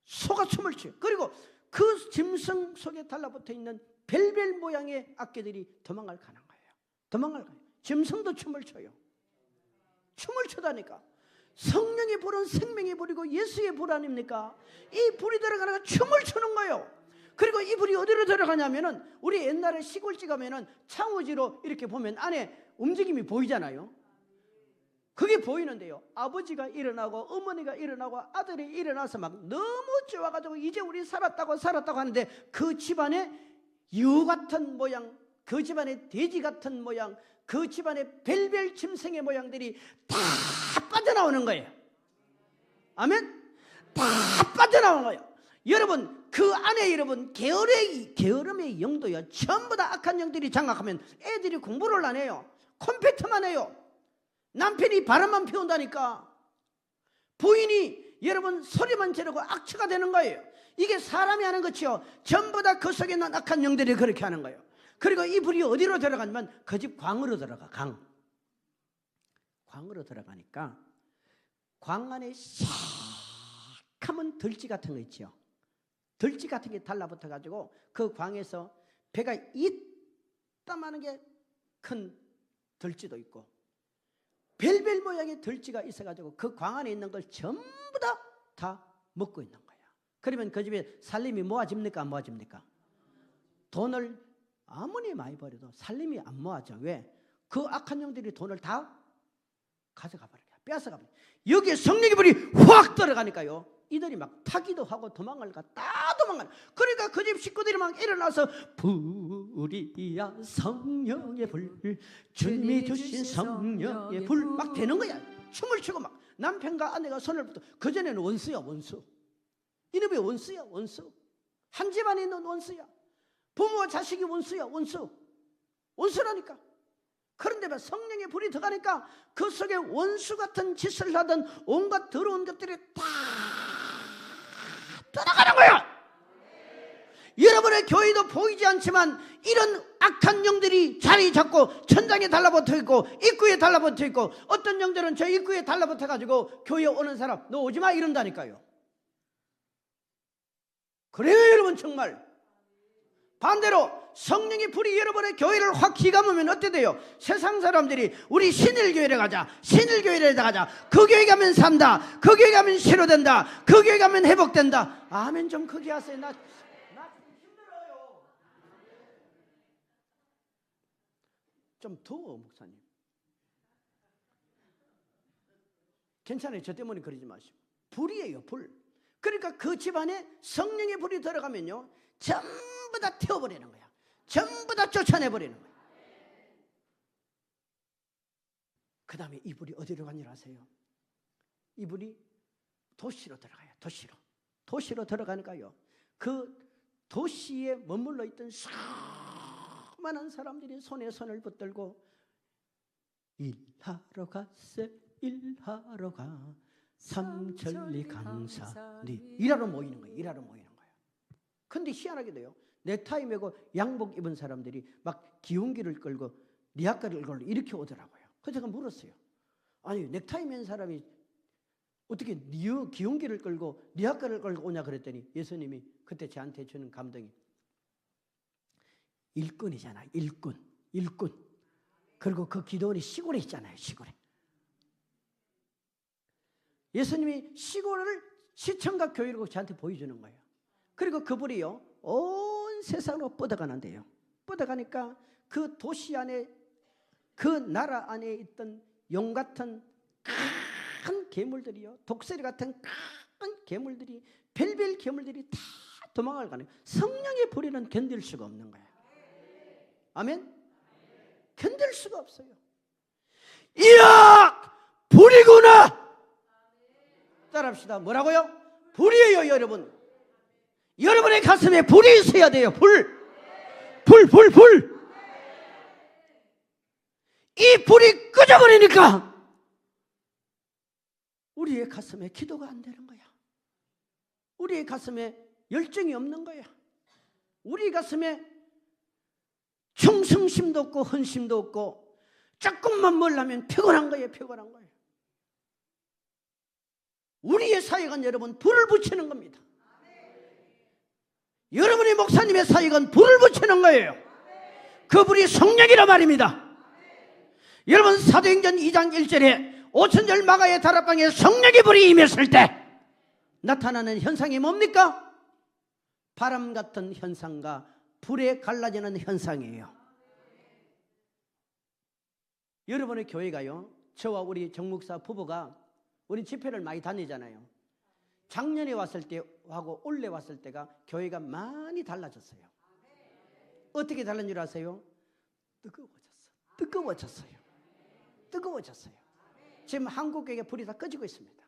소가 춤을 춰요. 그리고 그 짐승 속에 달라붙어 있는 별별 모양의 악기들이 도망갈 가는 거예요. 도망갈 거예요. 짐승도 춤을 춰요. 춤을 추다니까. 성령의 불은 생명의 불이고 예수의 불 아닙니까? 이 불이 들어가다가 춤을 추는 거예요. 그리고 이 불이 어디로 들어가냐면은 우리 옛날에 시골집 가면은 창호지로 이렇게 보면 안에 움직임이 보이잖아요. 그게 보이는데요, 아버지가 일어나고 어머니가 일어나고 아들이 일어나서 막 너무 좋아가지고 이제 우리 살았다고 하는데 그 집안에 유 같은 모양, 그 집안에 돼지 같은 모양, 그 집안에 별별 짐승의 모양들이 다 빠져나오는 거예요. 아멘? 다 빠져나오는 거예요. 여러분 그 안에 여러분 게으름의 영도요, 전부 다 악한 영들이 장악하면 애들이 공부를 안 해요. 컴퓨터만 해요. 남편이 바람만 피운다니까. 부인이 여러분 소리만 지르고 악취가 되는 거예요. 이게 사람이 하는 것이요, 전부 다 그 속에 있는 악한 영들이 그렇게 하는 거예요. 그리고 이 불이 어디로 들어가냐면 그 집 광으로 들어가. 광으로 들어가니까 광 안에 새카만 들쥐 같은 거 있죠. 들쥐 같은 게 달라붙어 가지고 그 광에서 배가 이따만한 게 큰 들쥐도 있고 별별 모양의 들쥐가 있어가지고 그 광 안에 있는 걸 전부 다 먹고 있는 거야. 그러면 그 집에 살림이 모아집니까? 안 모아집니까? 돈을 아무리 많이 벌어도 살림이 안 모아져. 왜? 그 악한 영들이 돈을 다 가져가 버려요. 뺏어가 버려요. 여기에 성령의 불이 확 들어가니까요, 이들이 막 타기도 하고 도망을 가, 다 도망가요. 그러니까 그 집 식구들이 막 일어나서 불이야 성령의 불, 주님이 주신 성령의 불 막 되는 거야. 춤을 추고 막 남편과 아내가 손을 붙어. 그전에는 원수야, 원수. 이놈이 원수야, 원수. 한 집안에 있는 원수야. 부모와 자식이 원수야, 원수. 원수라니까. 그런데 막 성령의 불이 들어가니까 그 속에 원수 같은 짓을 하던 온갖 더러운 것들이 다 떠나가는 거야. 여러분의 교회도 보이지 않지만 이런 악한 영들이 자리 잡고 천장에 달라붙어 있고 입구에 달라붙어 있고, 어떤 영들은 저 입구에 달라붙어 가지고 교회에 오는 사람 너 오지마 이런다니까요. 그래요 여러분. 정말 반대로 성령의 불이 여러분의 교회를 확 기감으면 어때 돼요? 세상 사람들이 우리 신일교회를 가자, 신일교회를 가자, 그 교회 가면 산다, 그 교회 가면 치료된다, 그 교회 가면 회복된다. 아멘 좀 크게 하세요. 나 힘들어요. 좀 더워 목사님. 괜찮아요. 저 때문에 그러지 마시고. 불이에요, 불. 그러니까 그 집안에 성령의 불이 들어가면요, 전부 다 태워버리는 거야. 전부 다 쫓아내버리는 거야. 그 다음에 이 불이 어디로 가는 줄 아세요? 이 불이 도시로 들어가요. 도시로 들어가니까요, 그 도시에 머물러 있던 수많은 사람들이 손에 손을 붙들고 일하러 갔세, 일하러 가, 삼천리 강산리. 일하러 모이는 거예요. 일하러 모이는 거예요. 근데 희한하게도요, 넥타이 메고 양복 입은 사람들이 막 기운기를 끌고 리아카를 걸고 이렇게 오더라고요. 그래서 제가 물었어요. 아니 넥타이 맨 사람이 어떻게 기운기를 끌고 리아카를 걸고 오냐 그랬더니 예수님이 그때 저한테 주는 감동이 일꾼이잖아. 일꾼. 그리고 그 기도원이 시골에 있잖아요. 시골에. 예수님이 시골을 시청각 교회라고 저한테 보여주는 거예요. 그리고 그 불이요 온 세상으로 뻗어가는데요. 뻗어가니까 그 도시 안에 그 나라 안에 있던 용 같은 큰 괴물들이요, 독수리 같은 큰 괴물들이, 별별 괴물들이 다 도망을 가네요. 성령의 불에는 견딜 수가 없는 거예요. 아멘? 견딜 수가 없어요. 이야, 불이구나. 따라합시다. 뭐라고요? 불이에요, 여러분. 여러분의 가슴에 불이 있어야 돼요. 불. 이 불이 꺼져버리니까 우리의 가슴에 기도가 안 되는 거야. 우리의 가슴에 열정이 없는 거야. 우리 가슴에 충성심도 없고 헌심도 없고 조금만 멀라면 피곤한 거예요. 피곤한 거예요. 우리의 사역은 여러분 불을 붙이는 겁니다. 여러분의 목사님의 사역은 불을 붙이는 거예요. 그 불이 성령이라 말입니다. 여러분 사도행전 2장 1절에 오천절 마가의 다락방에 성령의 불이 임했을 때 나타나는 현상이 뭡니까? 바람 같은 현상과 불에 갈라지는 현상이에요. 여러분의 교회가요, 저와 우리 정목사 부부가 우리 집회를 많이 다니잖아요. 작년에 왔을 때하고 올해 왔을 때가 교회가 많이 달라졌어요. 어떻게 달라진 줄 아세요? 뜨거워졌어요. 지금 한국교회가 불이 다 꺼지고 있습니다.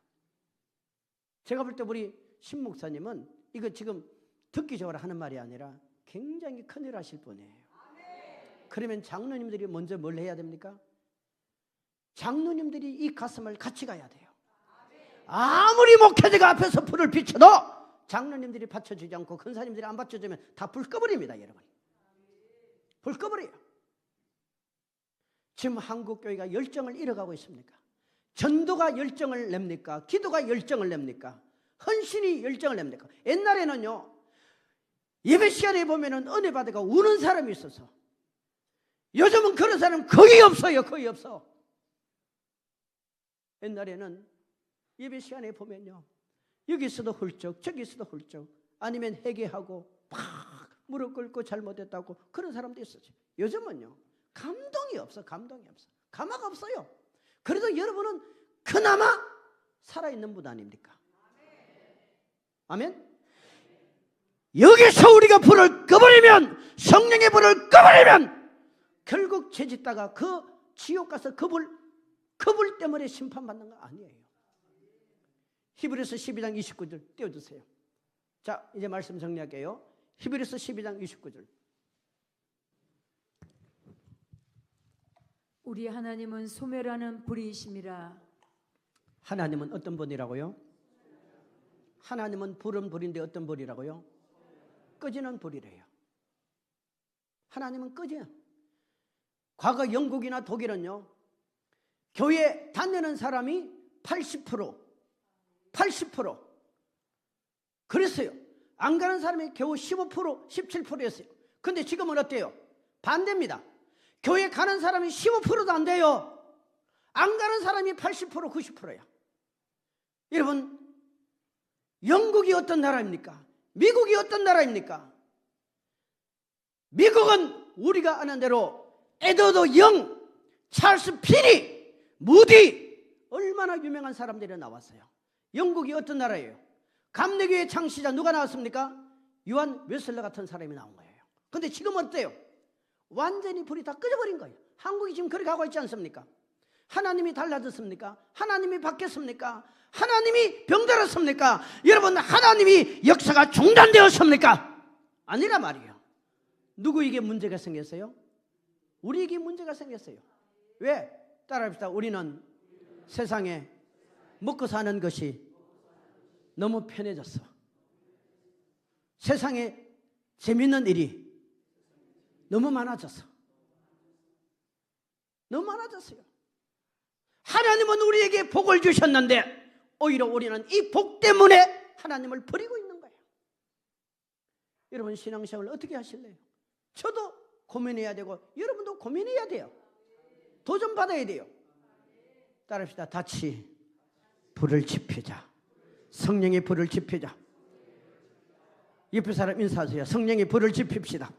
제가 볼 때 우리 신 목사님은 이거 지금 듣기적으로 하는 말이 아니라 굉장히 큰일 하실 분이에요. 그러면 장로님들이 먼저 뭘 해야 됩니까? 장로님들이 이 가슴을 같이 가야 돼요. 아무리 목회자가 앞에서 불을 비춰도 장로님들이 받쳐주지 않고 근사님들이 안 받쳐주면 다 불 꺼버립니다. 여러분, 불 꺼버려요. 지금 한국교회가 열정을 잃어가고 있습니까? 전도가 열정을 냅니까? 기도가 열정을 냅니까? 헌신이 열정을 냅니까? 옛날에는요, 예배 시간에 보면은 은혜 받아가 우는 사람이 있어서, 요즘은 그런 사람 거의 없어요. 거의 없어. 옛날에는 예배 시간에 보면요, 여기서도 훌쩍 저기서도 훌쩍, 아니면 회개하고 막 무릎 꿇고 잘못했다고 그런 사람도 있었죠. 요즘은요 감동이 없어. 감화가 없어요. 그래도 여러분은 그나마 살아있는 분 아닙니까? 아멘. 여기서 우리가 불을 꺼버리면, 성령의 불을 꺼버리면 결국 죄짓다가 그 지옥 가서 그 불 때문에 심판받는 거 아니에요. 히브리서 12장 29절 띄워주세요. 자, 이제 말씀 정리할게요. 히브리서 12장 29절. 우리 하나님은 소멸하는 불이심이라. 하나님은 어떤 분이라고요? 하나님은 불은 불인데 어떤 불이라고요? 꺼지는 불이래요. 하나님은 꺼져요. 과거 영국이나 독일은요, 교회 다니는 사람이 80% 그랬어요. 안 가는 사람이 겨우 15% 17%였어요. 근데 지금은 어때요? 반대입니다. 교회 가는 사람이 15%도 안 돼요. 안 가는 사람이 80% 90%야. 여러분, 영국이 어떤 나라입니까? 미국이 어떤 나라입니까? 미국은 우리가 아는 대로 에드워드 영, 찰스 피니, 무디, 얼마나 유명한 사람들이 나왔어요. 영국이 어떤 나라예요? 감리교회 창시자 누가 나왔습니까? 요한 웨슬러 같은 사람이 나온 거예요. 근데 지금 어때요? 완전히 불이 다 꺼져버린 거예요. 한국이 지금 그렇게 가고 있지 않습니까? 하나님이 달라졌습니까? 하나님이 바뀌었습니까? 하나님이 병들었습니까? 여러분, 하나님이 역사가 중단되었습니까? 아니라 말이에요. 누구에게 문제가 생겼어요? 우리에게 문제가 생겼어요. 왜? 따라합시다. 우리는 세상에 먹고 사는 것이 너무 편해졌어. 세상에 재밌는 일이 너무 많아졌어. 너무 많아졌어요. 하나님은 우리에게 복을 주셨는데 오히려 우리는 이 복 때문에 하나님을 버리고 있는 거예요. 여러분, 신앙생활을 어떻게 하실래요? 저도 고민해야 되고 여러분도 고민해야 돼요. 도전받아야 돼요. 따라합시다. 다치 불을 지피자. 성령의 불을 지피자. 옆에 사람 인사하세요. 성령의 불을 지핍시다.